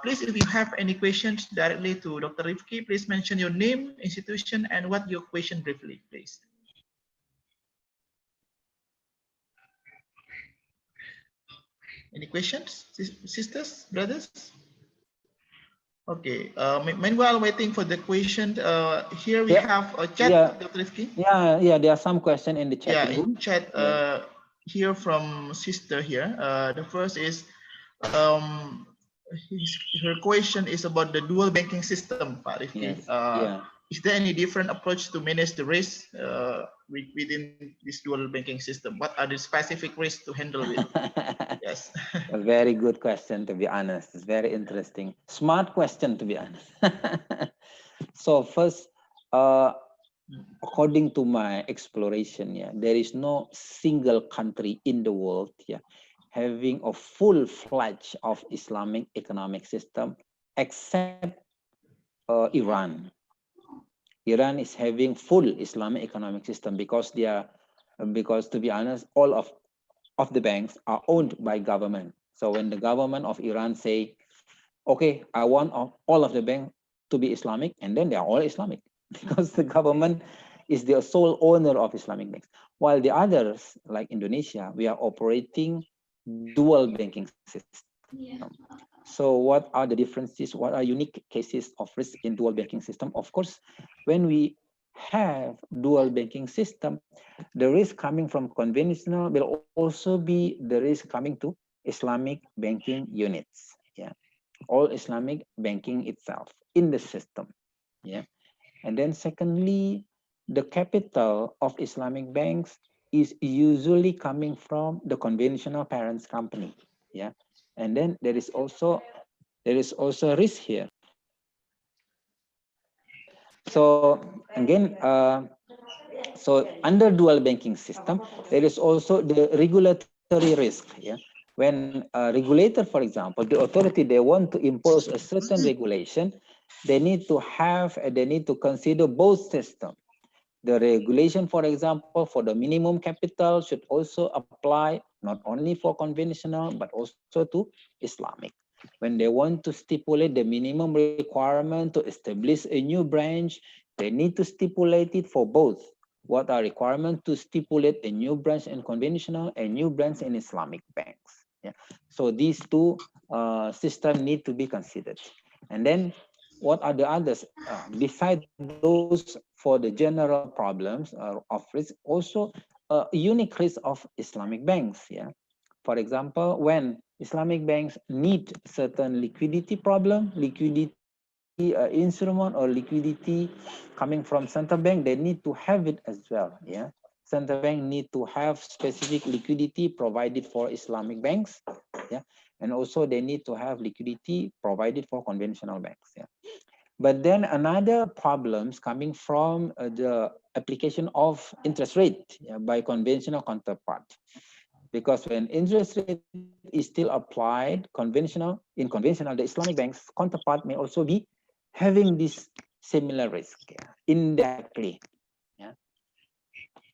Please, if you have any questions directly to Dr. Rifqi, please mention your name, institution, and what your question briefly, please. Any questions, sisters, brothers? Okay. Meanwhile, waiting for the question, here we have a chat, Dr. Rifqi. Yeah. There are some questions in the chat Yeah, room. in chat here from sister here. The first is her question is about the dual banking system, Pak Rifqi. Is there any different approach to manage the risk within this dual banking system? What are the specific risks to handle with? Yes. A very good question, to be honest. It's very interesting. Smart question, to be honest. So first, according to my exploration, there is no single country in the world, having a full-fledged of Islamic economic system except Iran. Iran is having full Islamic economic system because because to be honest, all of the banks are owned by government. So when the government of Iran say, okay, I want all of the banks to be Islamic, and then they are all Islamic because the government is the sole owner of Islamic banks. While the others, like Indonesia, we are operating dual banking system. So what are the differences? What are unique cases of risk in dual banking system? Of course, when we have dual banking system, the risk coming from conventional will also be the risk coming to Islamic banking units. All Islamic banking itself in the system. And then secondly, the capital of Islamic banks is usually coming from the conventional parents company. And then there is also risk here. So again, so under dual banking system, there is also the regulatory risk. When a regulator, for example, the authority, they want to impose a certain regulation, they need to consider both systems. The regulation, for example, for the minimum capital should also apply not only for conventional, but also to Islamic. When they want to stipulate the minimum requirement to establish a new branch, they need to stipulate it for both. What are requirements to stipulate a new branch in conventional and new branch in Islamic banks? So these two systems need to be considered. And then what are the others? Besides those for the general problems of risk, also a unique risk of Islamic banks. For example, when Islamic banks need certain liquidity problem, liquidity instrument or liquidity coming from central bank, they need to have it as well. Central bank need to have specific liquidity provided for Islamic banks. And also they need to have liquidity provided for conventional banks. But then another problems coming from the application of interest rate by conventional counterpart. Because when interest rate is still applied in conventional, the Islamic banks counterpart may also be having this similar risk indirectly.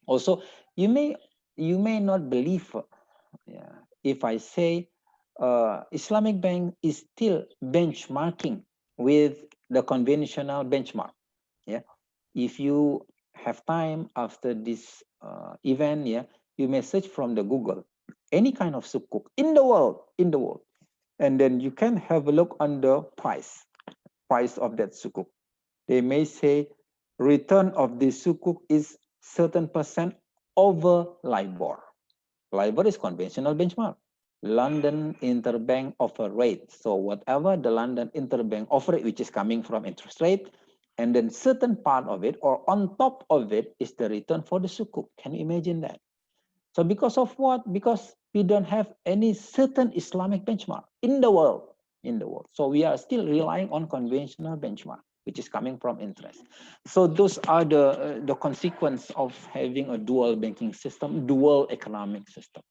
Also, you may not believe if I say Islamic bank is still benchmarking with the conventional benchmark. If you have time after this event, you may search from the Google any kind of sukuk in the world, and then you can have a look on the price of that sukuk. They may say return of the sukuk is certain percent over LIBOR. LIBOR is conventional benchmark. London Interbank Offer Rate. So whatever the London Interbank Offer Rate, which is coming from interest rate, and then certain part of it or on top of it is the return for the sukuk. Can you imagine that? So because of what? Because we don't have any certain Islamic benchmark in the world. So we are still relying on conventional benchmark, which is coming from interest. So those are the consequence of having a dual banking system, dual economic system.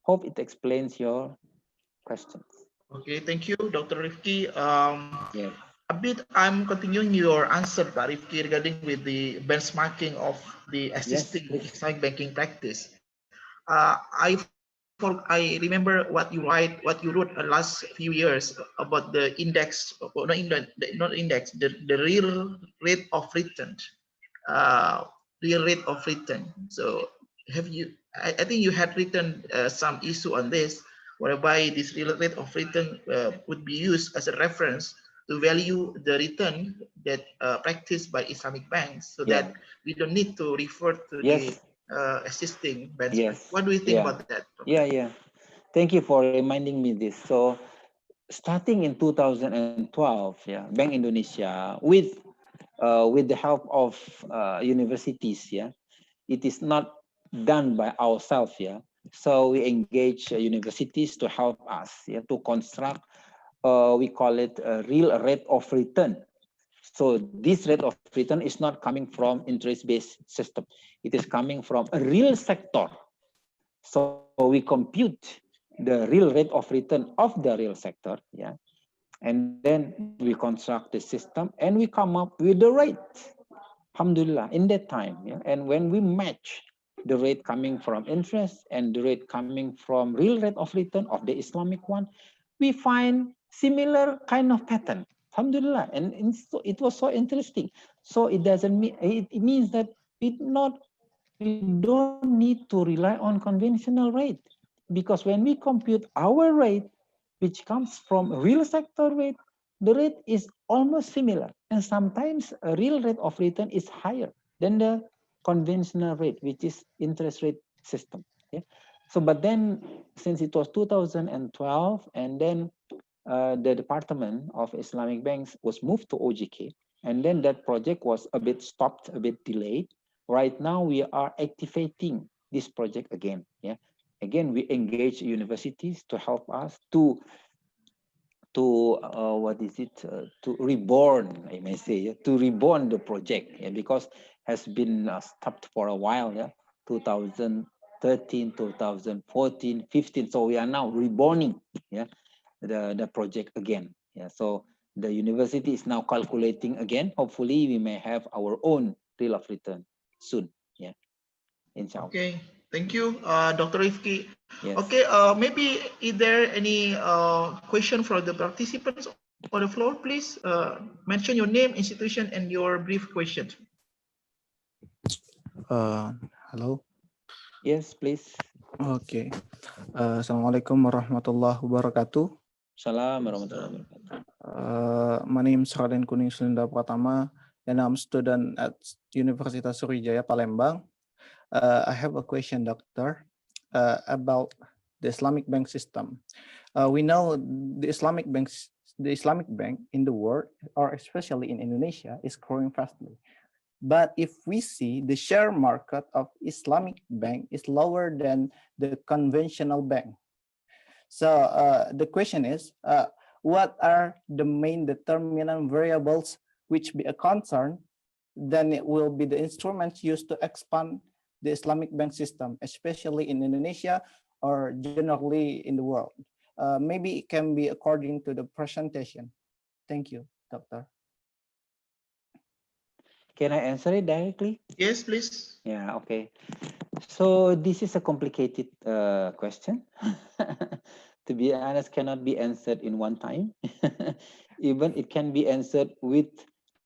Hope it explains your questions. Okay, thank you, Dr. Rifqi. A bit, I'm continuing your answer, Pak Rifqi, regarding with the benchmarking of the existing Islamic banking practice. I remember what you wrote the last few years about the index, not index, the real rate of return, So have you? I think you had written some issue on this, whereby this real rate of return would be used as a reference to value the return that practiced by Islamic banks, so that we don't need to refer to the existing benchmark. Yes. What do you think about that? Yeah. Thank you for reminding me this. So starting in 2012, Bank Indonesia with the help of universities, it is not done by ourselves, So we engage universities to help us, to construct. We call it a real rate of return. So this rate of return is not coming from interest-based system. It is coming from a real sector. So we compute the real rate of return of the real sector, and then we construct the system and we come up with the rate. Alhamdulillah, in that time, and when we match the rate coming from interest and the rate coming from real rate of return of the Islamic one, we find similar kind of pattern. Alhamdulillah, and it was so interesting. So it doesn't mean, it means that we don't need to rely on conventional rate, because when we compute our rate, which comes from real sector rate, the rate is almost similar, and sometimes a real rate of return is higher than the conventional rate, which is interest rate system. So, but then since it was 2012, and then the Department of Islamic Banks was moved to OJK, and then that project was a bit stopped, a bit delayed. Right now, we are activating this project again. Again, we engage universities to help us to to reborn, I may say, to reborn the project, because has been stopped for a while, 2013, 2014, 15. So we are now reborning, the project again. So the university is now calculating again. Hopefully, we may have our own rate of return soon. Inshallah. Okay, thank you, Dr. Rifqi. Yes. Okay, maybe is there any question from the participants on the floor? Please mention your name, institution, and your brief question. Hello. Yes, please. Okay. Assalamualaikum warahmatullahi wabarakatuh. Salam warahmatullahi wabarakatuh. My name is Raden Kuning Sulinda Pratama, and I'm a student at Universitas Sriwijaya Palembang. I have a question, Doctor, about the Islamic bank system. We know the Islamic bank in the world, or especially in Indonesia, is growing fastly. But if we see the share market of Islamic bank is lower than the conventional bank. So the question is, what are the main determinant variables which be a concern? Then it will be the instruments used to expand the Islamic bank system, especially in Indonesia or generally in the world. Maybe it can be according to the presentation. Thank you, Doctor. Can I answer it directly? Yes, please. Yeah, okay. So this is a complicated question. To be honest, cannot be answered in one time. Even it can be answered with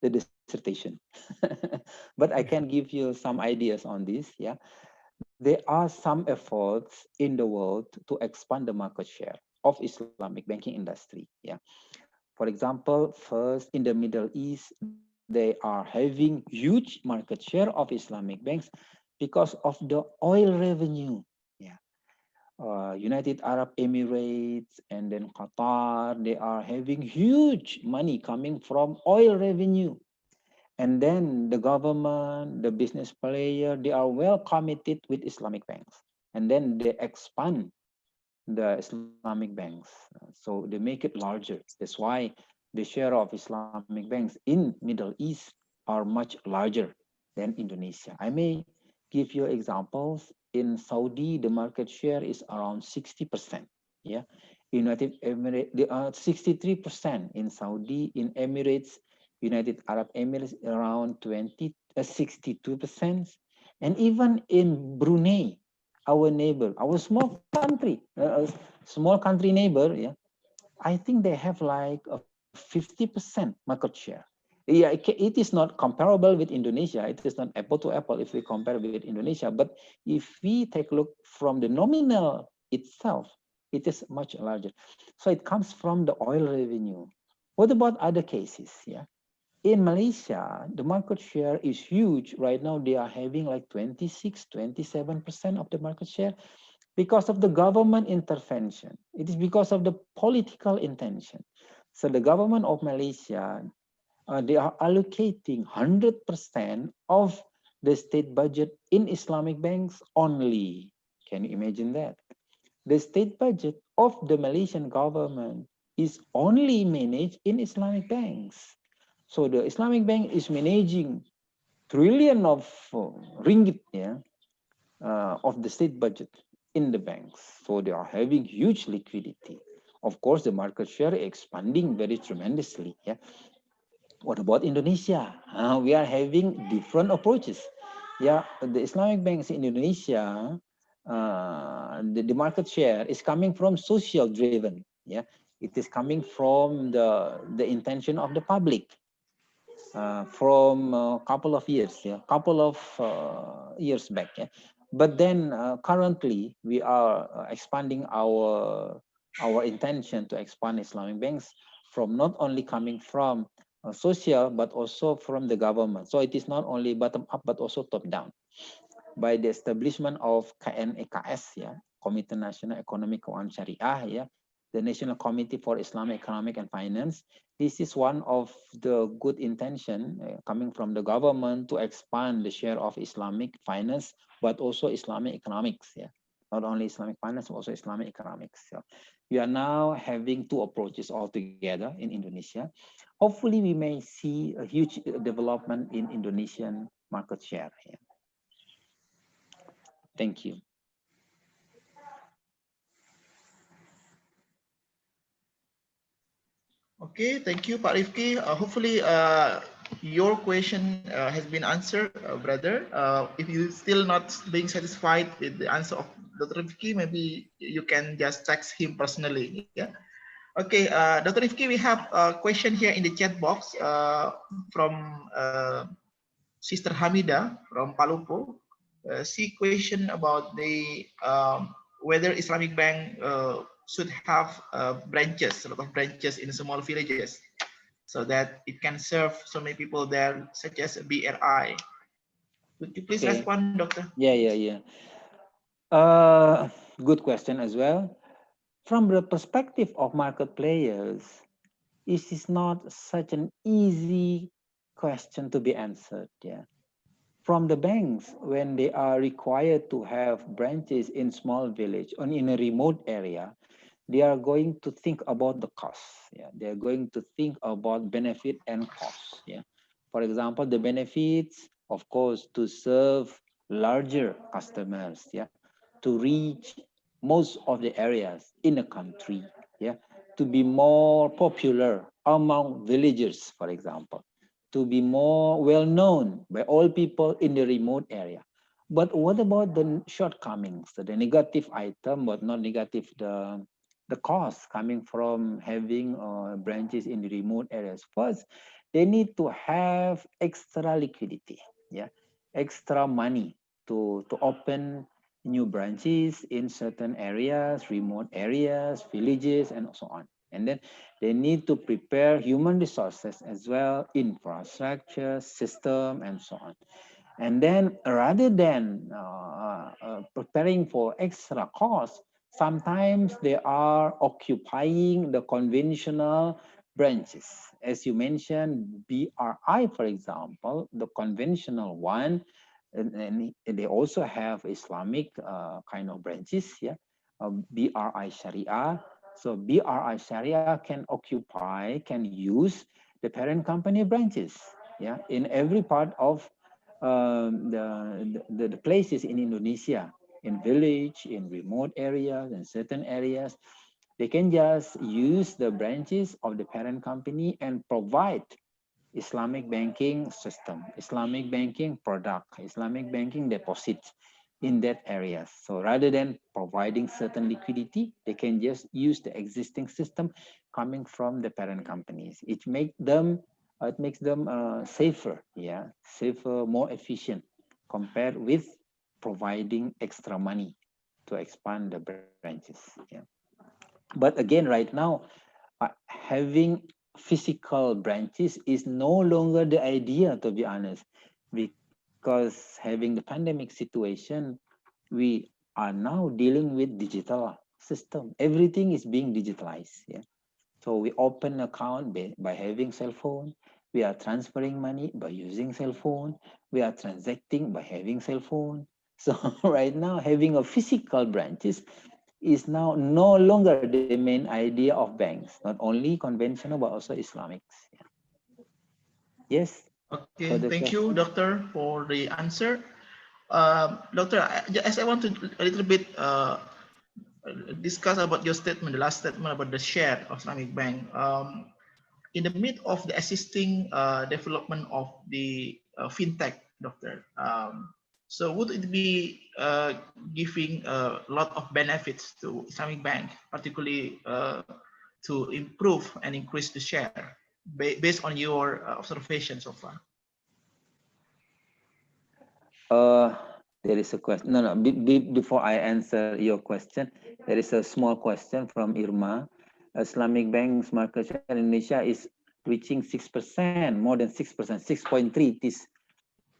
the dissertation. But I can give you some ideas on this. There are some efforts in the world to expand the market share of Islamic banking industry. For example, first in the Middle East, they are having huge market share of Islamic banks because of the oil revenue. United Arab Emirates and then Qatar, they are having huge money coming from oil revenue. And then the government, the business player, they are well committed with Islamic banks. And then they expand the Islamic banks. So they make it larger. That's why the share of Islamic banks in Middle East are much larger than Indonesia. I may give you examples. In Saudi, the market share is around 60%. United Emirates, they are 63% in Saudi. In Emirates, United Arab Emirates, around 62%. And even in Brunei, our neighbor, our small country neighbor, I think they have like a 50% market share. Yeah, it is not comparable with Indonesia. It is not apple to apple if we compare with Indonesia. But if we take a look from the nominal itself, it is much larger. So it comes from the oil revenue. What about other cases? Yeah. In Malaysia, the market share is huge. Right now, they are having like 26, 27% of the market share because of the government intervention. It is because of the political intention. So the government of Malaysia, they are allocating 100% of the state budget in Islamic banks only. Can you imagine that? The state budget of the Malaysian government is only managed in Islamic banks. So the Islamic bank is managing trillion of ringgit, yeah, of the state budget in the banks. So they are having huge liquidity. Of course, the market share expanding very tremendously. Yeah. What about Indonesia? We are having different approaches. Yeah, the Islamic banks in Indonesia, the market share is coming from social driven. Yeah, it is coming from the intention of the public from a couple of years, yeah, couple of years back. Yeah, but then currently we are expanding our intention to expand Islamic banks from not only coming from social but also from the government. So it is not only bottom up but also top down by the establishment of KNEKS, yeah, Komite Nasional Ekonomi Keuangan Syariah, yeah, the National Committee for Islamic Economic and Finance. This is one of the good intention coming from the government to expand the share of Islamic finance, but also Islamic economics, yeah. Not only Islamic finance, but also Islamic economics. So we are now having two approaches altogether in Indonesia. Hopefully, we may see a huge development in Indonesian market share. Yeah. Thank you. Okay, thank you, Pak Rifqi. Hopefully, your question has been answered, brother. If you still not being satisfied with the answer of Dr. Rifqi, maybe you can just text him personally. Yeah. Okay, Dr. Rifqi, we have a question here in the chat box from Sister Hamida from Palupo. She question about the whether Islamic Bank should have branches, a lot of branches in small villages, so that it can serve so many people there, such as BRI. Would you please respond, Doctor? Yeah. Good question as well. From the perspective of market players, it is not such an easy question to be answered. Yeah. From the banks, when they are required to have branches in small village or in a remote area, they are going to think about the cost. Yeah, they are going to think about benefit and cost. Yeah, for example, the benefits, of course, to serve larger customers. Yeah, to reach most of the areas in the country. Yeah, to be more popular among villagers, for example, to be more well known by all people in the remote area. But what about the shortcomings, the negative item, but not negative, the cost coming from having branches in the remote areas? First, they need to have extra liquidity, yeah, extra money to open new branches in certain areas, remote areas, villages, and so on. And then they need to prepare human resources as well, infrastructure, system, and so on. And then rather than preparing for extra costs, sometimes they are occupying the conventional branches. As you mentioned, BRI, for example, the conventional one, and they also have Islamic kind of branches, yeah, BRI Sharia. So BRI Sharia can occupy, can use the parent company branches, yeah, in every part of the places in Indonesia, in village, in remote areas, in certain areas. They can just use the branches of the parent company and provide Islamic banking system, Islamic banking product, Islamic banking deposits in that area. So rather than providing certain liquidity, they can just use the existing system coming from the parent companies. It makes them it makes them safer, yeah, safer, more efficient compared with providing extra money to expand the branches. Yeah. But again, right now, having physical branches is no longer the idea, to be honest, because having the pandemic situation, we are now dealing with digital system. Everything is being digitalized. Yeah. So we open an account by having cell phone. We are transferring money by using cell phone. We are transacting by having cell phone. So right now, having a physical branches is now no longer the main idea of banks, not only conventional but also Islamics. Yes. Okay, thank you, Doctor, for the answer. Doctor, as I want to a little bit discuss about your statement, the last statement about the share of Islamic Bank. In the midst of the existing development of the fintech, Doctor, so would it be giving a lot of benefits to Islamic Bank, particularly to improve and increase the share based on your observation so far? There is a question. No, no. Before I answer your question, there is a small question from Irma. Islamic Bank's market share in Indonesia is reaching 6%, more than 6%, 6.3. It is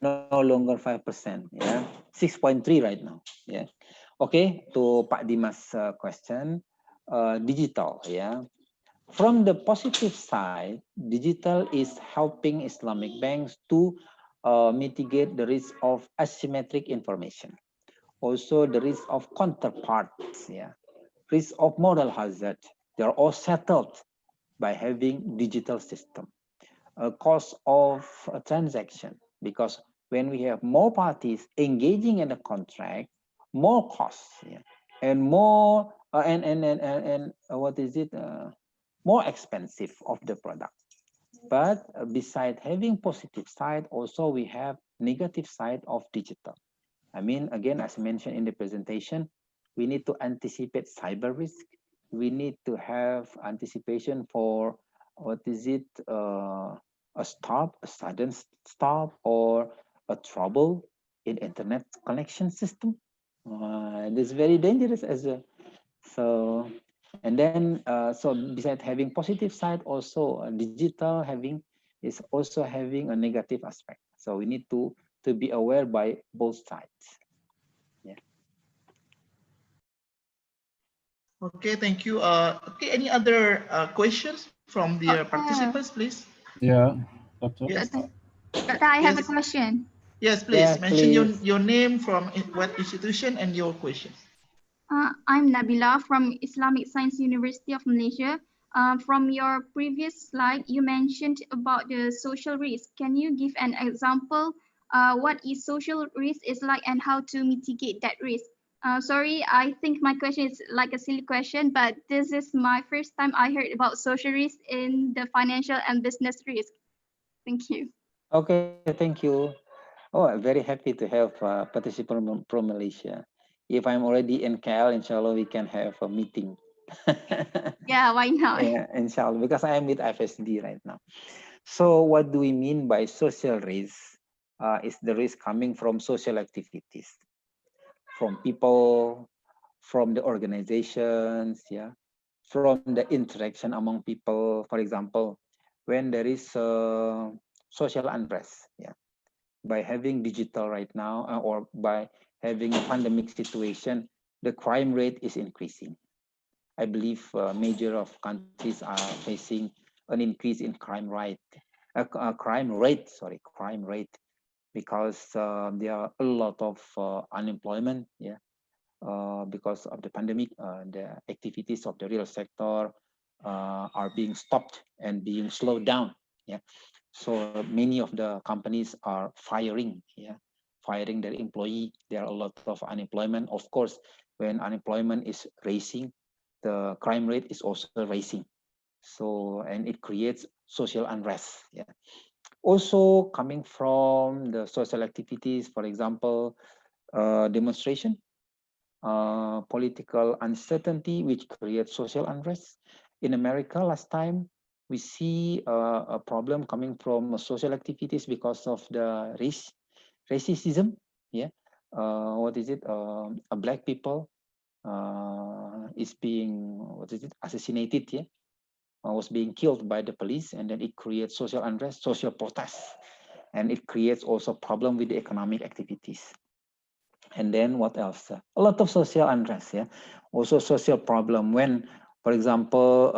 no longer 5%. Yeah, 6.3 right now. Yeah. Okay. To Pak Dimas' question, digital. Yeah. From the positive side, digital is helping Islamic banks to mitigate the risk of asymmetric information. Also, the risk of counterparts, yeah, risk of moral hazard. They are all settled by having digital system. Cost of a transaction, because when we have more parties engaging in a contract, more costs, yeah, and more and what is it? More expensive of the product. But beside having positive side, also we have negative side of digital. I mean, again, as mentioned in the presentation, we need to anticipate cyber risk. We need to have anticipation for what is it, a stop, a sudden stop, or a trouble in internet connection system. This is very dangerous as well. So, and then, so besides having positive side, also digital having is also having a negative aspect. So we need to be aware by both sides. Yeah. Okay, thank you. Okay, any other questions from the participants, please? Yeah, Doctor. Yes. Doctor, I have a question. Yes, please. Yes, Mention please. your name, from what institution, and your question. I'm Nabila from Islamic Science University of Malaysia. From your previous slide, you mentioned about the social risk. Can you give an example? What is social risk is like and how to mitigate that risk? Sorry, I think my question is like a silly question, but this is my first time I heard about social risk in the financial and business risk. Thank you. Okay, thank you. Oh, I'm very happy to have participants from Malaysia. If I'm already in KL, inshallah, we can have a meeting. Yeah, why not? Yeah, inshallah, because I am with FSD right now. So what do we mean by social risk? Is the risk coming from social activities, from people, from the organizations, yeah, from the interaction among people. For example, when there is social unrest, yeah, by having digital right now, or by having a pandemic situation, the crime rate is increasing. I believe major of countries are facing an increase in crime rate, because there are a lot of unemployment, yeah, because of the pandemic. The activities of the real sector are being stopped and being slowed down, yeah. So many of the companies are firing, yeah, firing their employee. There are a lot of unemployment. Of course, when unemployment is rising, the crime rate is also rising. So, and it creates social unrest, yeah. Also coming from the social activities, for example, demonstration, political uncertainty, which creates social unrest. In America last time, we see a problem coming from social activities because of the racism. Yeah, what is it? Black people is being assassinated. Yeah, was being killed by the police, and then it creates social unrest, social protests, and it creates also problem with the economic activities. And then what else? A lot of social unrest. Yeah, also social problem when, for example,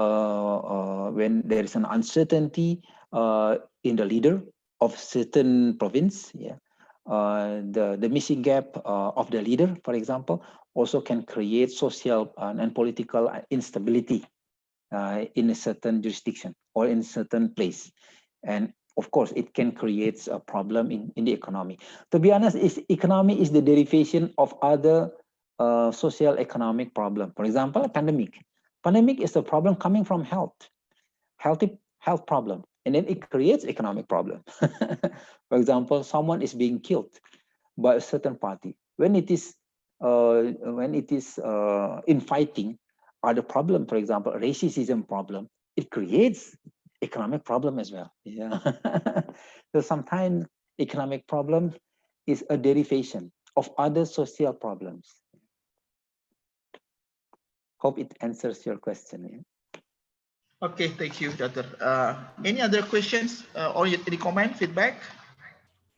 when there is an uncertainty in the leader of certain province. Yeah, the missing gap of the leader, for example, also can create social and political instability in a certain jurisdiction or in a certain place. And of course, it can create a problem in the economy. To be honest, economy is the derivation of other social economic problem. For example, a pandemic. Pandemic is a problem coming from health problem, and then it creates economic problem. For example, someone is being killed by a certain party. When it is infighting, are the problem, for example, racism problem, it creates economic problem as well. Yeah. So sometimes economic problem is a derivation of other social problems. Hope it answers your question. Yeah? Okay, thank you, Doctor. Any other questions or any comment, feedback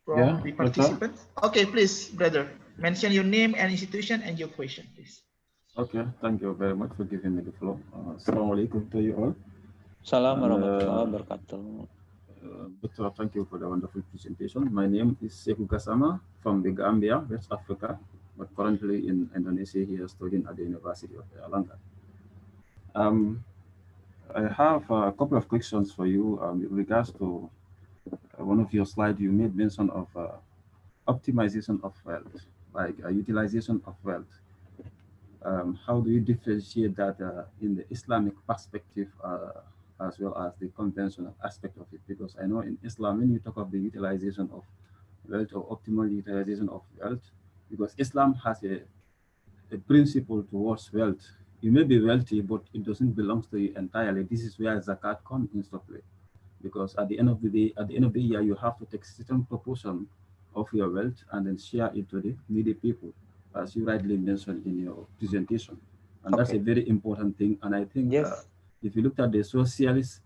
from the participants? Okay, please, brother, mention your name and institution and your question, please. Okay, thank you very much for giving me the floor. Assalamu alaikum to you all. Salam warahmatullahi wabarakatuh. Doctor, thank you for the wonderful presentation. My name is Sekou Gassama from the Gambia, West Africa, but currently in Indonesia here studying at the University of Erlangen. I have a couple of questions for you with regards to one of your slides. You made mention of optimization of wealth, like utilization of wealth. How do you differentiate that in the Islamic perspective as well as the conventional aspect of it? Because I know in Islam, when you talk of the utilization of wealth or optimal utilization of wealth, because Islam has a principle towards wealth. You may be wealthy, but it doesn't belong to you entirely. This is where zakat comes into play, because at the end of the day, at the end of the year, you have to take a certain proportion of your wealth and then share it to the needy people, as you rightly mentioned in your presentation. And that's a very important thing. And I think if you look at the socialist,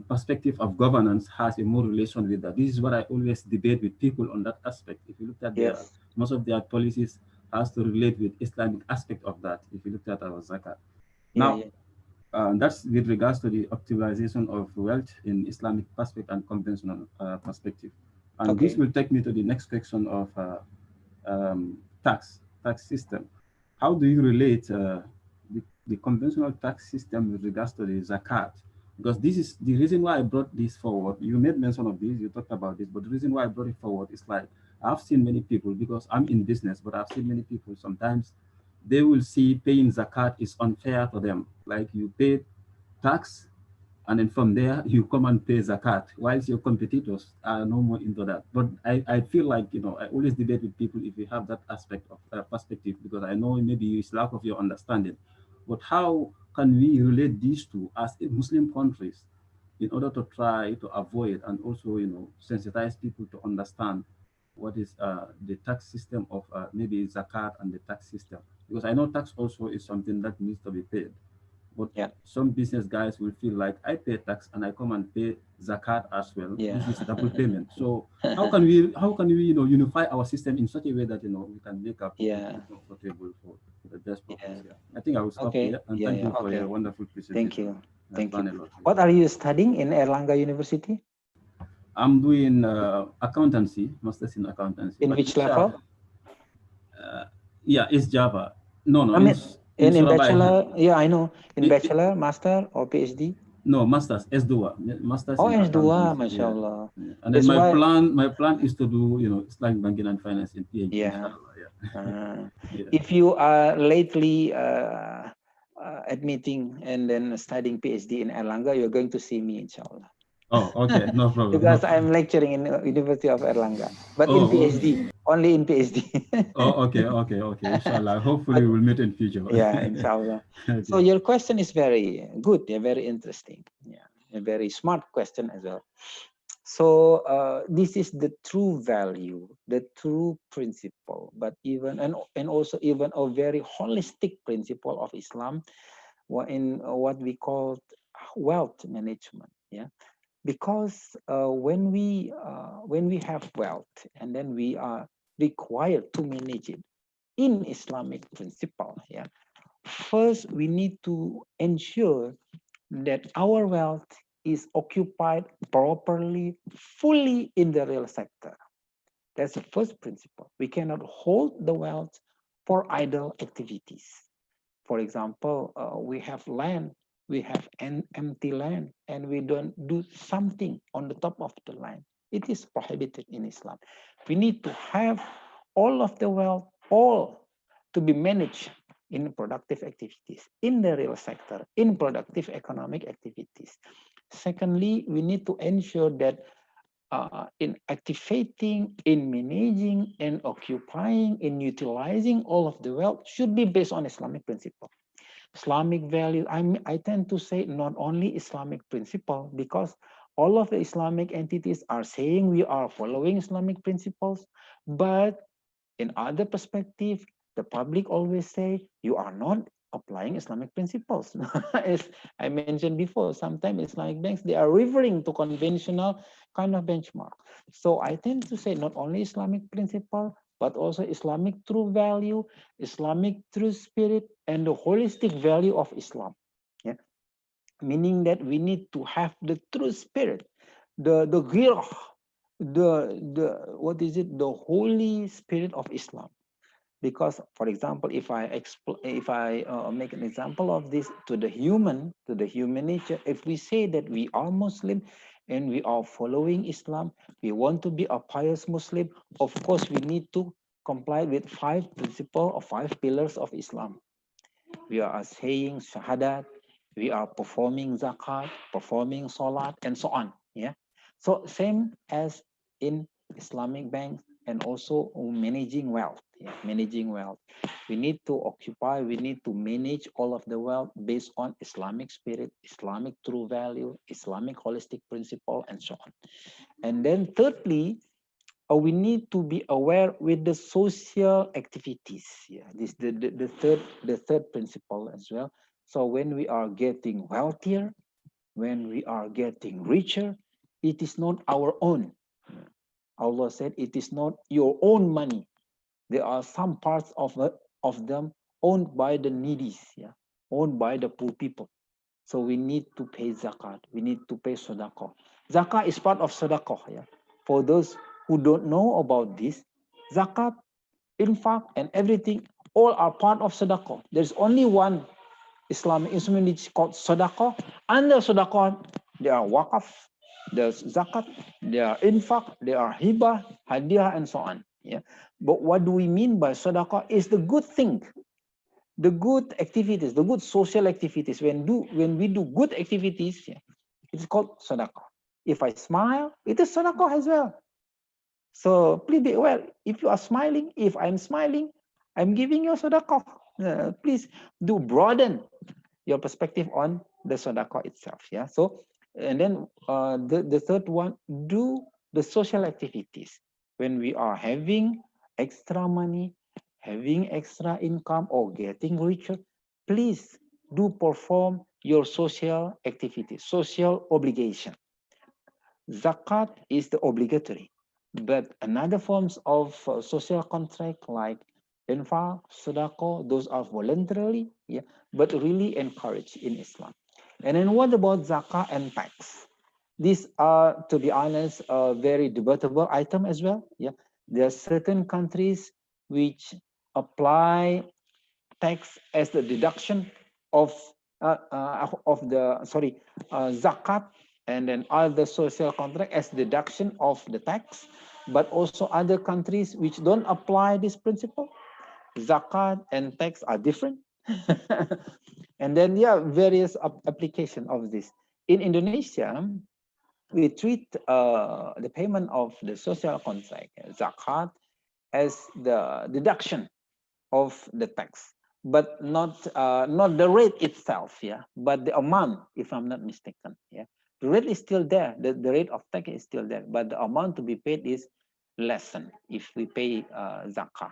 perspective of governance has a more relation with that. This is what I always debate with people on that aspect. If you look at their, most of their policies has to relate with Islamic aspect of that. If you look at our zakat. Now, that's with regards to the optimization of wealth in Islamic perspective and conventional perspective. And this will take me to the next question of tax system. How do you relate the conventional tax system with regards to the zakat? Because this is the reason why I brought this forward. You made mention of this, you talked about this, but the reason why I brought it forward is like, I've seen many people, because I'm in business, but I've seen many people, sometimes they will see paying zakat is unfair to them. Like you pay tax, and then from there you come and pay zakat, whilst your competitors are no more into that. But I feel like, you know, I always debate with people if you have that aspect of perspective, because I know maybe it's lack of your understanding. But how can we relate these two as Muslim countries in order to try to avoid and also, you know, sensitize people to understand what is the tax system of maybe zakat and the tax system? Because I know tax also is something that needs to be paid. But some business guys will feel like, I pay tax and I come and pay zakat as well. This is double payment. So how can we you know, unify our system in such a way that, you know, we can make up comfortable for the best purpose? I think I will stop here, and thank you for your wonderful presentation. Thank you. What are you studying in Erlangga University? I'm doing accountancy, master's in accountancy. In which level? Yeah, it's Java. No, I mean, in bachelor, I know. In bachelor, master, or PhD? No, master's, S2. Master's. Oh, S2, mashallah. Yeah. And then my plan is to do, you know, Islamic banking and finance in PhD. If you are lately admitting and then studying PhD in Erlangga, you're going to see me, inshallah. Oh, okay, no problem. Because I'm lecturing in University of Erlangga, but in PhD, only in PhD. Okay. Inshallah, hopefully we'll meet in future. Yeah, inshallah. So your question is very good, very interesting. Yeah. a very smart question as well. So this is the true value, the true principle, but even and also even a very holistic principle of Islam, in what we call wealth management. Yeah, because when we have wealth and then we are required to manage it in Islamic principle. Yeah, first we need to ensure that our wealth is occupied properly, fully in the real sector. That's the first principle. We cannot hold the wealth for idle activities. For example, we have land, we have an empty land, and we don't do something on the top of the land. It is prohibited in Islam. We need to have all of the wealth, all to be managed in productive activities, in the real sector, in productive economic activities. Secondly, we need to ensure that in activating, in managing, and occupying, in utilizing all of the wealth should be based on Islamic principle. Islamic value, I tend to say not only Islamic principle, because all of the Islamic entities are saying we are following Islamic principles, but in other perspective, the public always say you are not applying Islamic principles. As I mentioned before, sometimes Islamic banks, they are referring to conventional kind of benchmark. So I tend to say not only Islamic principle, but also Islamic true value, Islamic true spirit, and the holistic value of Islam. Yeah, meaning that we need to have the true spirit, the ghirah, the what is it, the holy spirit of Islam. Because, for example, if I make an example of this to the human nature, if we say that we are Muslim and we are following Islam, we want to be a pious Muslim, of course we need to comply with 5 principles or 5 pillars of Islam. We are saying shahadat, we are performing zakat, performing salat, and so on. Yeah, so same as in Islamic banks, and also managing wealth. Yeah, managing wealth, we need to occupy, we need to manage all of the wealth based on Islamic spirit, Islamic true value, Islamic holistic principle, and so on. And then thirdly, we need to be aware with the social activities. Yeah, this the third principle as well. So when we are getting wealthier, when we are getting richer, it is not our own. Allah said it is not your own money. There are some parts of them owned by the needy, yeah, owned by the poor people. So we need to pay zakat. We need to pay sadaqah. Zakat is part of sadaqah. Yeah. For those who don't know about this, zakat, infaq, and everything all are part of sadaqah. There's only one Islamic instrument which is called sadaqah. Under sadaqah, there are waqaf, there's zakat, there are infaq, there are hibah, hadiah, and so on. Yeah. But what do we mean by sadaqah is the good thing, the good activities, the good social activities. When we do good activities, yeah, it's called sadaqah. If I smile, it is sadaqah as well. So please be aware, if you are smiling, if I'm smiling, I'm giving you sadaqah. Please do broaden your perspective on the sadaqah itself. Yeah. So, and then the third one, do the social activities. When we are having extra money, having extra income, or getting richer, please do perform your social activities, social obligation. Zakat is the obligatory, but another forms of social contract like infaq, sadaqah, those are voluntarily, yeah, but really encouraged in Islam. And then what about zakah and tax? These are, to be honest, a very debatable item as well. Yeah, there are certain countries which apply tax as the deduction of zakat, and then other social contract as deduction of the tax, but also other countries which don't apply this principle. Zakat and tax are different. And then various application of this. In Indonesia, we treat the payment of the social contract, zakat, as the deduction of the tax, but not the rate itself, yeah, but the amount, if I'm not mistaken, yeah. The rate is still there. The rate of tax is still there, but the amount to be paid is lessen if we pay zakah.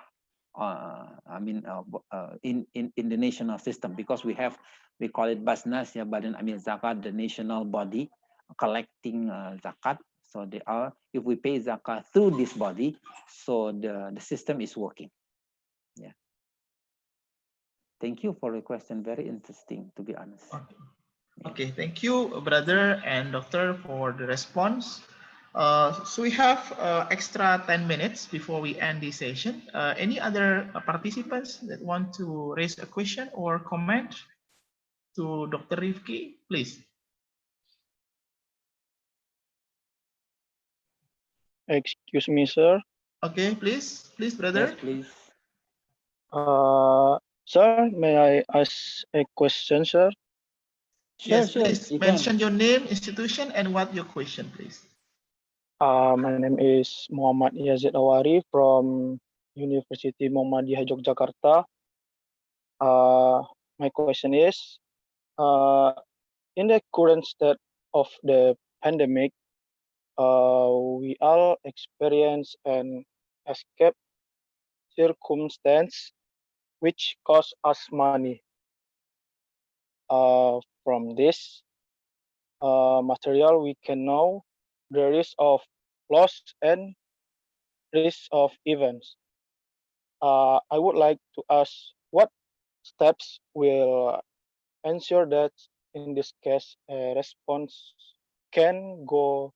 In the national system, because we call it Basnas, yeah, Badan Amil Zakat, the national body collecting zakat. So they are, if we pay zakat through this body, so the system is working. Yeah. Thank you for the question. Very interesting, to be honest. Okay. Okay, thank you, brother and doctor, for the response. So we have extra 10 minutes before we end this session. Any other participants that want to raise a question or comment to Dr. Rifqi, please? Excuse me, sir. Okay, please, brother. Yes, please. Sir, may I ask a question, sir? Yes, Sure, please you mention can. your name, institution, and what your question, please. My name is Muhammad Yazid Awari from University Muhammadiyah Yogyakarta. My question is, in the current state of the pandemic, we all experience an escape circumstance which cost us money. From this material, we can know the risk of loss and risk of events. I would like to ask what steps will ensure that in this case a response can go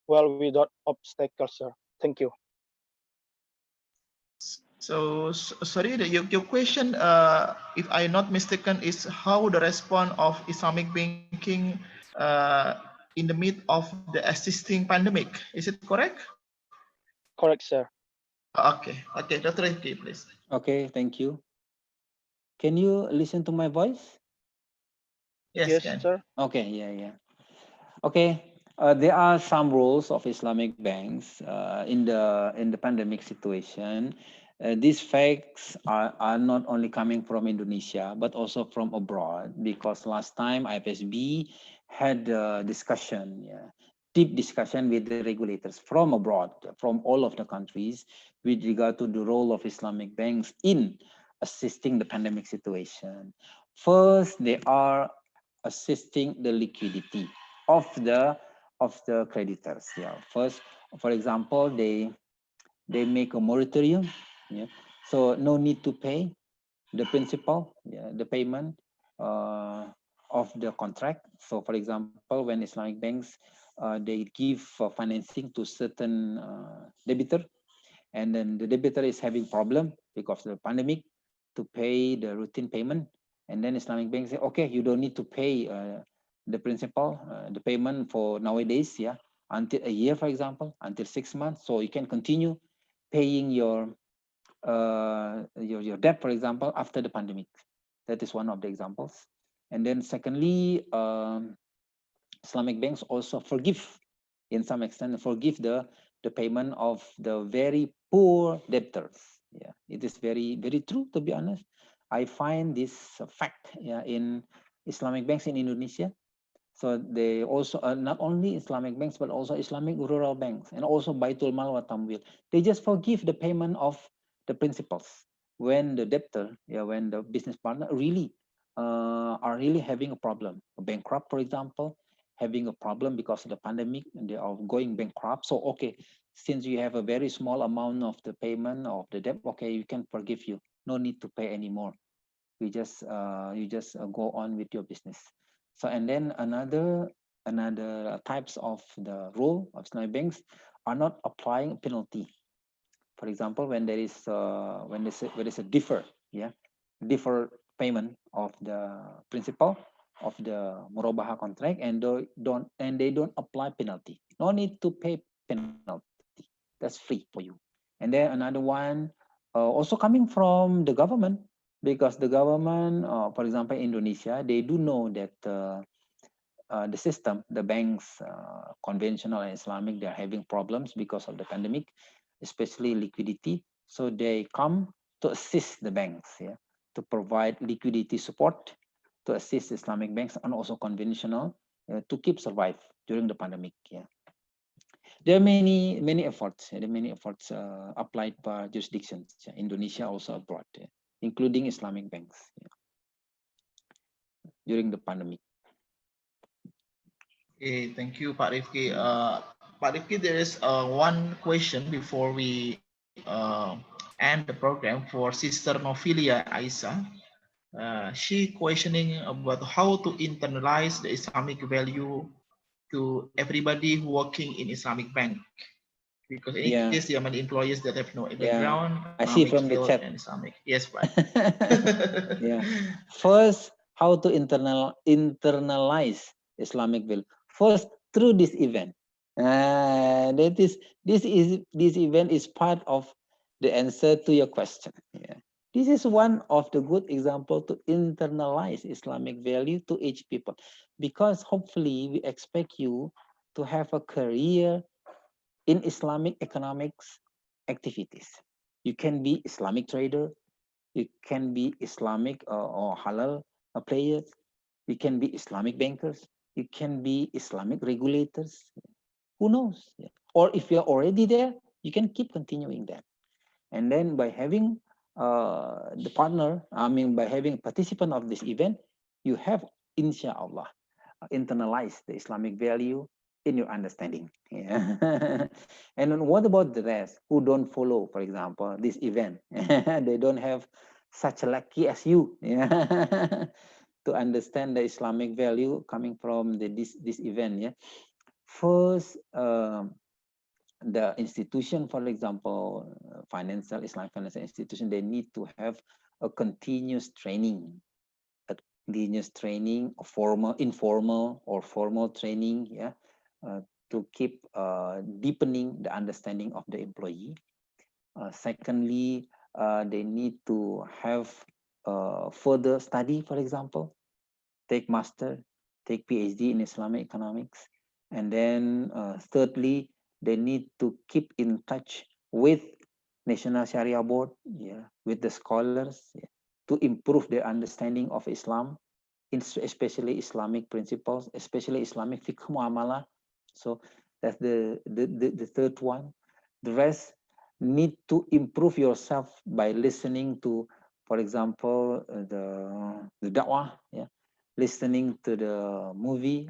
well without obstacles, sir. Thank you. So sorry, your question, if I'm not mistaken, is how the response of Islamic banking in the midst of the existing pandemic. Is it correct? Correct, sir. Okay, Dr. Rifqi, please. Okay, thank you. Can you listen to my voice? Yes, Yes, can. sir. Okay, yeah. Okay, there are some rules of Islamic banks in the pandemic situation. These facts are not only coming from Indonesia, but also from abroad, because last time IFSB had a discussion, deep discussion with the regulators from abroad, from all of the countries, with regard to the role of Islamic banks in assisting the pandemic situation. First, they are assisting the liquidity of the creditors. First, for example, they make a moratorium. So no need to pay the principal, the payment of the contract. So for example, when Islamic banks they give financing to certain debitor, and then the debitor is having problem because of the pandemic to pay the routine payment, and then Islamic bank say, okay, you don't need to pay the principal, the payment for nowadays, until a year, for example, until 6 months, so you can continue paying your debt, for example, after the pandemic. That is one of the examples. And then secondly, Islamic banks also forgive, in some extent, forgive the payment of the very poor debtors. It is very, very true, to be honest. I find this fact in Islamic banks in Indonesia. So they also not only Islamic banks, but also Islamic rural banks, and also Baitul Mal wa Tamwil. They just forgive the payment of the principals when the debtor, when the business partner really are really having a problem, a bankrupt, for example, having a problem because of the pandemic, and they are going bankrupt. So okay, since you have a very small amount of the payment of the debt, okay, you can forgive you. No need to pay anymore. You just go on with your business. So and then another types of the rule of Islamic banks are not applying penalty. For example, when there is when there's a defer payment of the principal of the murabaha contract, and they don't apply penalty. No need to pay penalty. That's free for you. And then another one also coming from the government, because the government, for example, Indonesia, they do know that the system, the banks, conventional and Islamic, they're having problems because of the pandemic, especially liquidity. So they come to assist the banks, to provide liquidity support, to assist Islamic banks and also conventional to keep survive during the pandemic. Yeah, there are many efforts. There are many efforts applied by jurisdictions, yeah, Indonesia also abroad, yeah, including Islamic banks, yeah, during the pandemic. Okay, thank you, Pak Rifqi. Pak Rifqi, there is one question before we end the program for Sister Novilia Aisa. She questioning about how to internalize the Islamic value to everybody who working in Islamic bank. Because in Yeah, case there are many employees that have no yeah, background, I see economic from the field, chat. and Islamic. Yes, Pak. Yeah, first, how to internalize Islamic value. First, through this event. This event is part of the answer to your question. Yeah. This is one of the good example to internalize Islamic value to each people, because hopefully we expect you to have a career in Islamic economics activities. You can be Islamic trader, you can be Islamic or halal players, you can be Islamic bankers, you can be Islamic regulators. Who knows? Yeah. Or if you're already there, you can keep continuing that. And then by having the partner, by having a participant of this event, you have, inshallah, internalize the Islamic value in your understanding. Yeah. And then what about the rest who don't follow, for example, this event? They don't have such a lucky as you, yeah, to understand the Islamic value coming from this event. Yeah. First, the institution, for example, Islamic financial institution, they need to have a continuous training, formal, informal, or formal training, yeah, to keep deepening the understanding of the employee. Secondly, they need to have further study, for example, take master, take PhD in Islamic economics. And then thirdly, they need to keep in touch with National Sharia Board, yeah, with the scholars, yeah, to improve their understanding of Islam, especially Islamic principles, especially Islamic fiqh muamalah. So that's the third one. The rest need to improve yourself by listening to, for example, the da'wah, yeah, listening to the movie.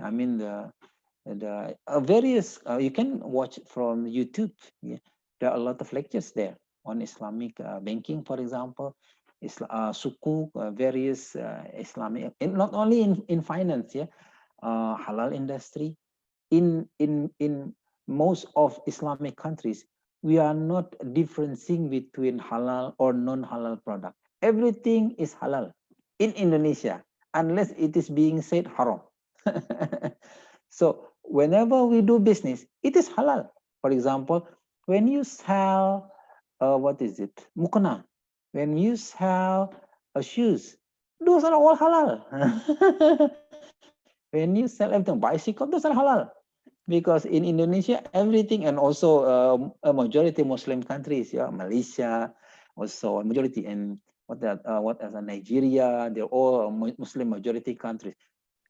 The various, you can watch from YouTube. Yeah. There are a lot of lectures there on Islamic banking, for example, suku, various Islamic, not only in finance, yeah, halal industry. In most of Islamic countries, we are not differentiating between halal or non-halal product. Everything is halal in Indonesia, unless it is being said haram. So whenever we do business, it is halal. For example, when you sell, mukena, when you sell shoes, those are all halal. When you sell everything, bicycle, those are halal. Because in Indonesia, everything, and also a majority Muslim countries, yeah, Malaysia, also a majority, and what as a Nigeria, they're all Muslim majority countries.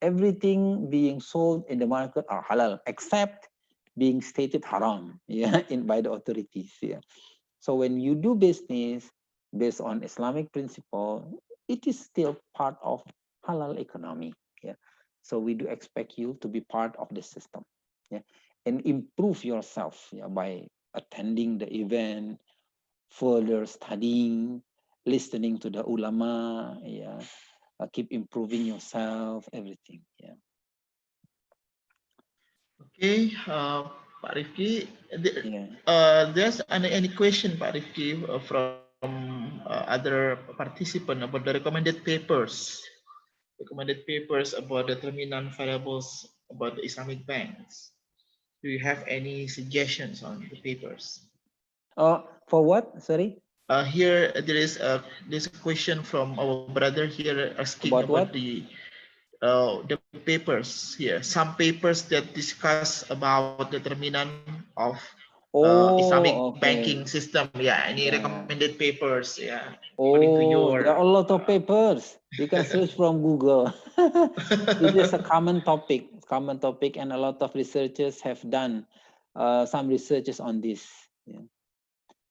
Everything being sold in the market are halal, except being stated haram, yeah, by the authorities. Yeah. So when you do business based on Islamic principle, it is still part of halal economy. Yeah. So we do expect you to be part of the system. Yeah. And improve yourself, yeah, by attending the event, further studying, listening to the ulama, yeah, keep improving yourself, everything. Yeah. Okay, Pak Rifqi, there's any question, Pak Rifqi, from other participant about the recommended papers about determinant variables about the Islamic banks. Do you have any suggestions on the papers? For what? Sorry. Here there's a question from our brother here asking about the papers here. Some papers that discuss about determinant of Islamic okay. banking system. Yeah, any Yeah. recommended papers? Yeah, according to Oh, your. there are a lot of papers. You can search from Google. It is a common topic, and a lot of researchers have done some researches on this. Yeah.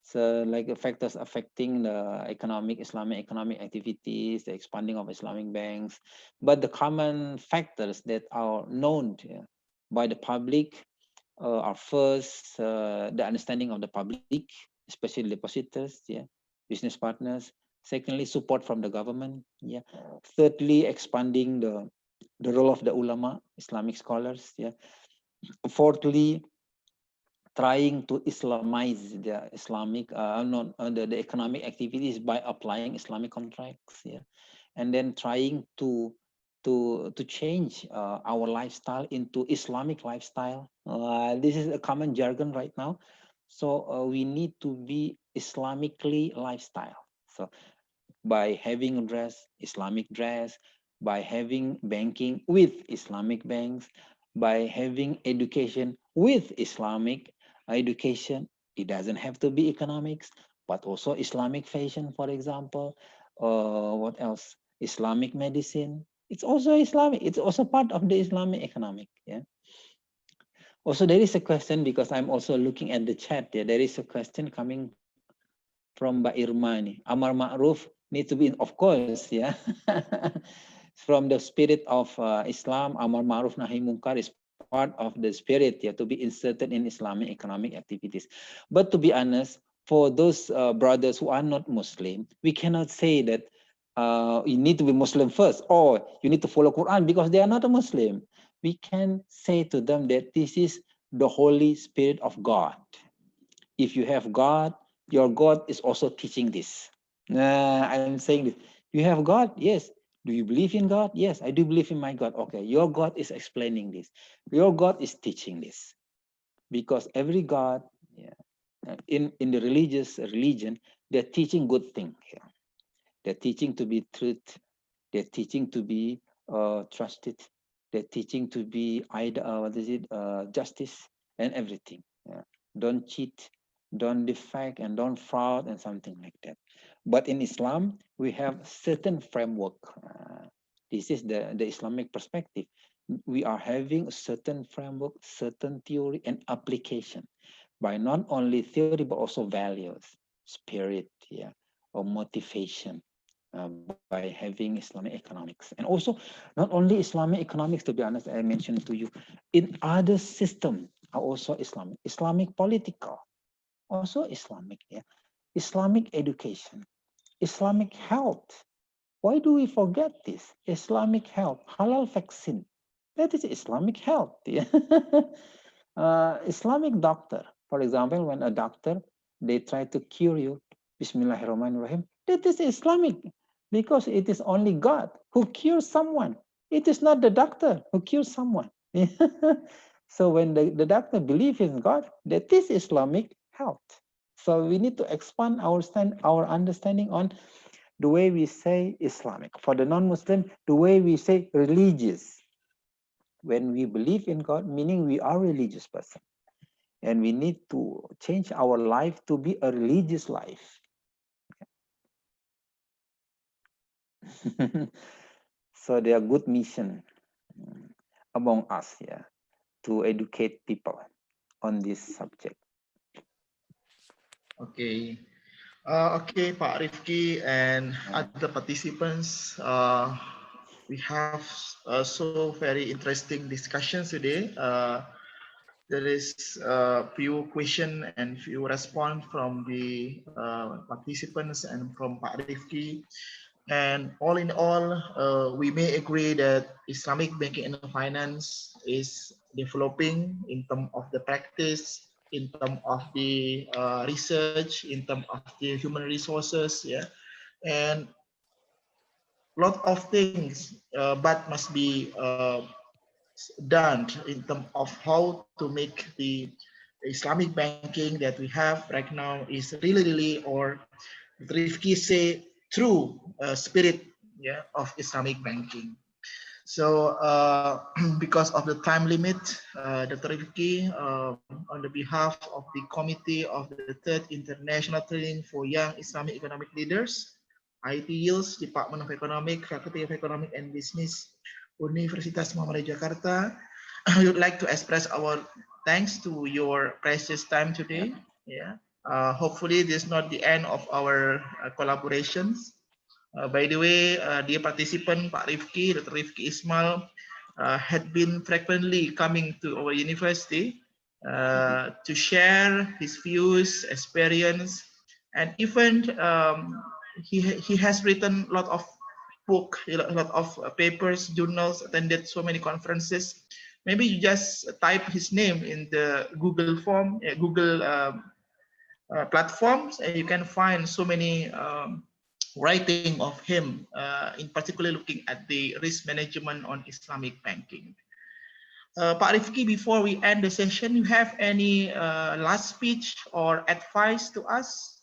So like the factors affecting the Islamic economic activities, the expanding of Islamic banks, but the common factors that are known by the public are first the understanding of the public, especially depositors, business partners. Secondly, support from the government. Thirdly, expanding the role of the ulama, Islamic scholars. Fourthly, trying to Islamize the Islamic, the economic activities by applying Islamic contracts, and then trying to change our lifestyle into Islamic lifestyle. This is a common jargon right now, so we need to be Islamically lifestyle. So by having Islamic dress, by having banking with Islamic banks, by having education with Islamic education. It doesn't have to be economics, but also Islamic fashion, for example. What else? Islamic medicine. It's also Islamic. It's also part of the Islamic economic. Yeah. Also, there is a question because I'm also looking at the chat. Yeah, there is a question coming from Mbak Irma. Amar Ma'ruf need to be, of course, yeah. From the spirit of Islam, Amar Ma'ruf Nahi Munkar is part of the spirit, to be inserted in Islamic economic activities. But to be honest, for those brothers who are not Muslim, we cannot say that you need to be Muslim first, or you need to follow Quran because they are not a Muslim. We can say to them that this is the Holy Spirit of God. If you have God, your God is also teaching this. I'm saying this. You have God? Yes. Do you believe in God? Yes, I do believe in my God. Okay, your God is explaining this. Your God is teaching this. Because every God, in the religion, they're teaching good things. They're teaching to be truth. They're teaching to be trusted. They're teaching to be justice and everything. Don't cheat, don't defect, and don't fraud, and something like that. But in Islam, we have certain framework. This is the Islamic perspective. We are having a certain framework, certain theory, and application by not only theory but also values, spirit, or motivation. By having Islamic economics. And also, not only Islamic economics, to be honest, I mentioned to you, in other systems are also Islamic. Islamic political, also Islamic. Islamic education, Islamic health. Why do we forget this? Islamic health, halal vaccine. That is Islamic health. Islamic doctor, for example, when a doctor, they try to cure you, Bismillahirrahmanirrahim, that is Islamic, because it is only God who cures someone. It is not the doctor who cures someone. So when the doctor believes in God, that is Islamic health. So we need to expand our understanding on the way we say Islamic. For the non-Muslim, the way we say religious. When we believe in God, meaning we are a religious person. And we need to change our life to be a religious life. So there are good mission among us, to educate people on this subject. Okay. Okay, Pak Rifqi and other participants, we have so very interesting discussions today. There is a few question and few response from the participants and from Pak Rifqi. And all in all, we may agree that Islamic banking and finance is developing in terms of the practice, in terms of the research, in terms of the human resources, and lot of things, but must be done in terms of how to make the Islamic banking that we have right now is really, or Rifqi say, true spirit of Islamic banking. So because of the time limit, Dr. Rifqi, on the behalf of the Committee of the Third International Training for Young Islamic Economic Leaders, ITILS, Department of Economic, Faculty of Economic and Business, Universitas Muhammadiyah Jakarta, I would like to express our thanks to your precious time today. Yeah. Hopefully this is not the end of our collaborations. By the way, dear participant, Pak Rifqi, Dr. Rifqi Ismal, had been frequently coming to our university to share his views, experience, and even he has written a lot of book, a lot of papers, journals, attended so many conferences. Maybe you just type his name in the Google form, Google platforms, and you can find so many writing of him, in particular looking at the risk management on Islamic banking. Pak Rifqi, before we end the session, you have any last speech or advice to us?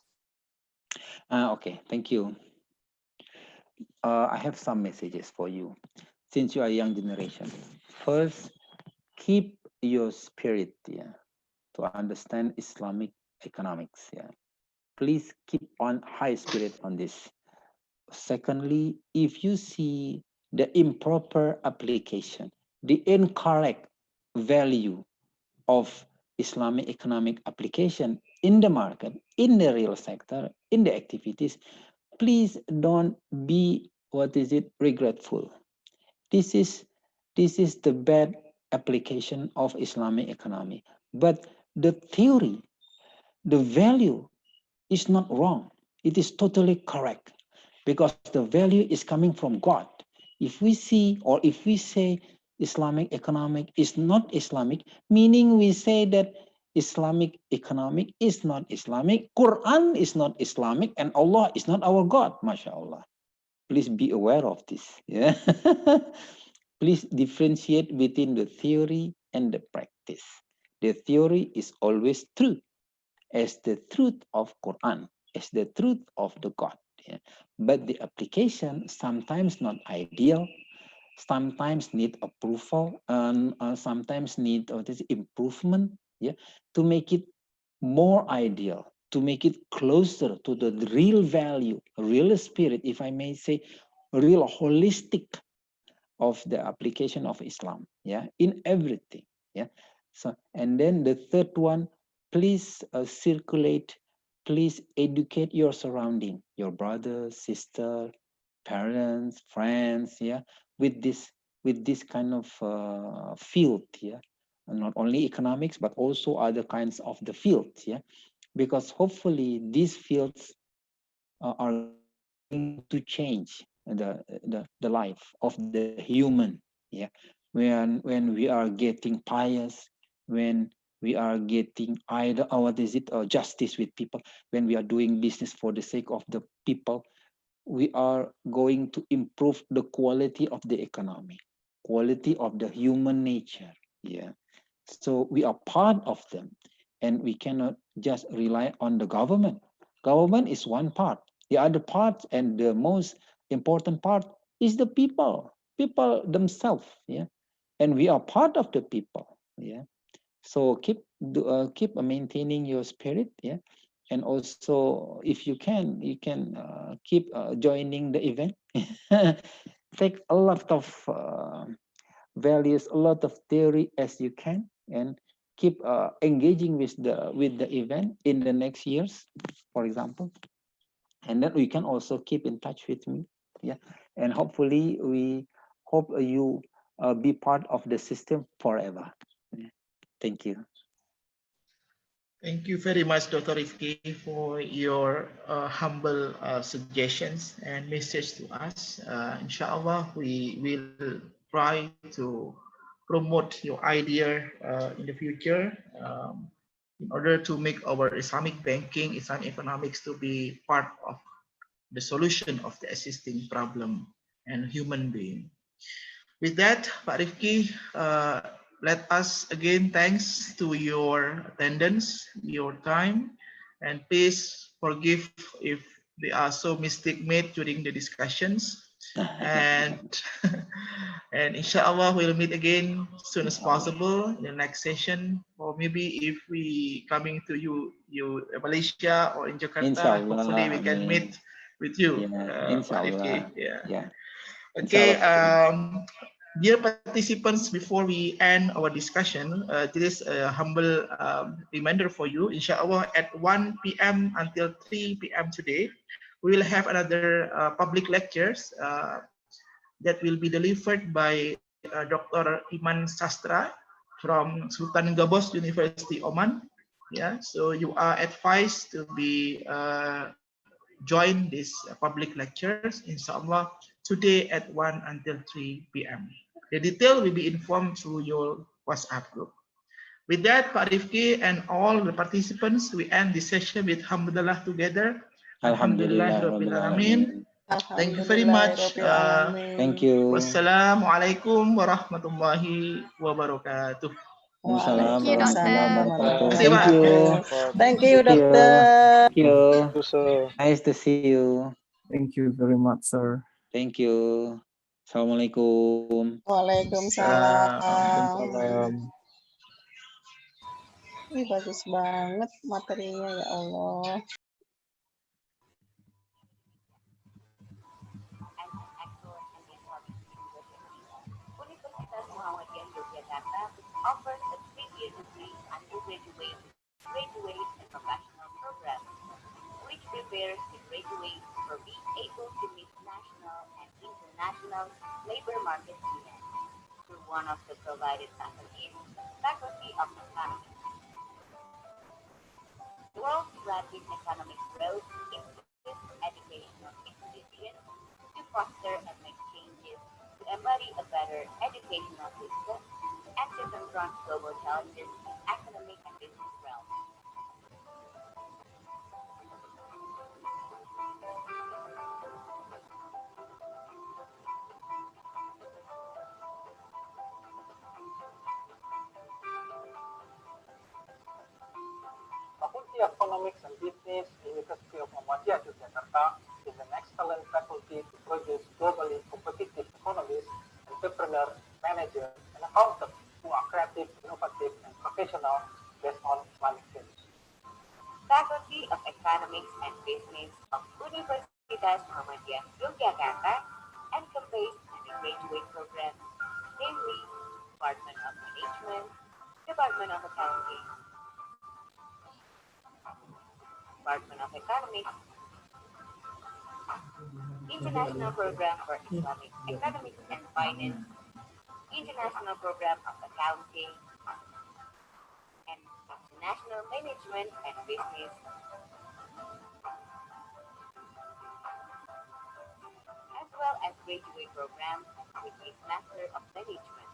Okay, thank you. I have some messages for you. Since you are a young generation, first, keep your spirit, to understand Islamic economics. Please keep on high spirit on this. Secondly, if you see the improper application, the incorrect value of Islamic economic application in the market, in the real sector, in the activities, please don't be, regretful. This is the bad application of Islamic economy. But the theory, the value is not wrong. It is totally correct because the value is coming from God. If we see, or if we say Islamic economic is not Islamic, meaning we say that Islamic economic is not Islamic, Quran is not Islamic, and Allah is not our God, mashallah. Please be aware of this. Yeah. Please differentiate between the theory and the practice. The theory is always true, as the truth of Quran, as the truth of the God. Yeah. But the application sometimes not ideal, sometimes need approval, and sometimes need this improvement, to make it more ideal, to make it closer to the real value, real spirit, if I may say, real holistic of the application of Islam, in everything. So, and then the third one, please circulate, please educate your surrounding, your brother, sister, parents, friends, with this kind of field, and not only economics but also other kinds of the fields, because hopefully these fields are going to change the life of the human, when we are getting pious, when we are getting either justice with people, when we are doing business for the sake of the people, we are going to improve the quality of the economy, quality of the human nature. So we are part of them, and we cannot just rely on the government. Government is one part. The other part, and the most important part, is the people themselves. And we are part of the people. So keep maintaining your spirit. And also, if you can keep joining the event. Take a lot of values, a lot of theory as you can, and keep engaging with the event in the next years, for example. And then we can also keep in touch with me. And hopefully we hope you be part of the system forever. Thank you. Thank you very much, Dr. Rifqi, for your humble suggestions and message to us. Inshallah, we will try to promote your idea in the future, in order to make our Islamic banking, Islamic economics to be part of the solution of the existing problem and human being. With that, Pak Rifqi, let us again thanks to your attendance, your time, and please forgive if there are so mistake made during the discussions. And And inshallah, we'll meet again as soon as possible in the next session, or maybe if we coming to you Malaysia or in Jakarta, hopefully we can meet with you, Pak Rifqi. Yeah. Okay. Dear participants, before we end our discussion, this is a humble reminder for you. Inshallah, at 1 p.m. until 3 p.m. today, we will have another public lectures that will be delivered by Dr. Iman Sastra from Sultan Gabos University, Oman. Yeah, so you are advised to be join these public lectures, inshallah, today at 1 until 3 p.m. The detail will be informed through your WhatsApp group. With that, Pak Rifqi and all the participants, we end this session with Alhamdulillah together. Alhamdulillah Rabbil Alamin. Thank you very much. Thank you. Wassalamualaikum warahmatullahi wabarakatuh. Thank you, Doctor. Thank you. Thank you, Doctor. Thank you. So, Nice to see you. Thank you very much, sir. Thank you. Assalamualaikum. Waalaikumsalam. Ih, bagus banget materinya, ya Allah. Universitas Muhammadiyah Yogyakarta offers a 3-year degree undergraduate, graduate, and professional program, which prepares the graduates for being able to meet national and international labor market demands through one of the provided faculties, Faculty of Economics. The world's rapid economic growth implicates educational institutions to foster and make changes to embody a better educational system and to confront global challenges in economic and business realms. Faculty of Economics and Business, University of Muhammadiyah Yogyakarta is an excellent faculty to produce globally competitive economists, entrepreneurs, managers, and accountants who are creative, innovative, and professional based on Islamic values. Faculty of Economics and Business of Universitas Muhammadiyah Yogyakarta encompasses the graduate programs, namely Department of Management, Department of Accounting, Department of Economics, International Program for Islamic Economics and Finance, International Program of Accounting, and International Management and Business, as well as graduate programs with a Master of Management.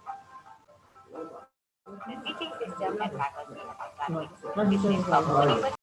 The teaching system at Faculty of Economics and Business of University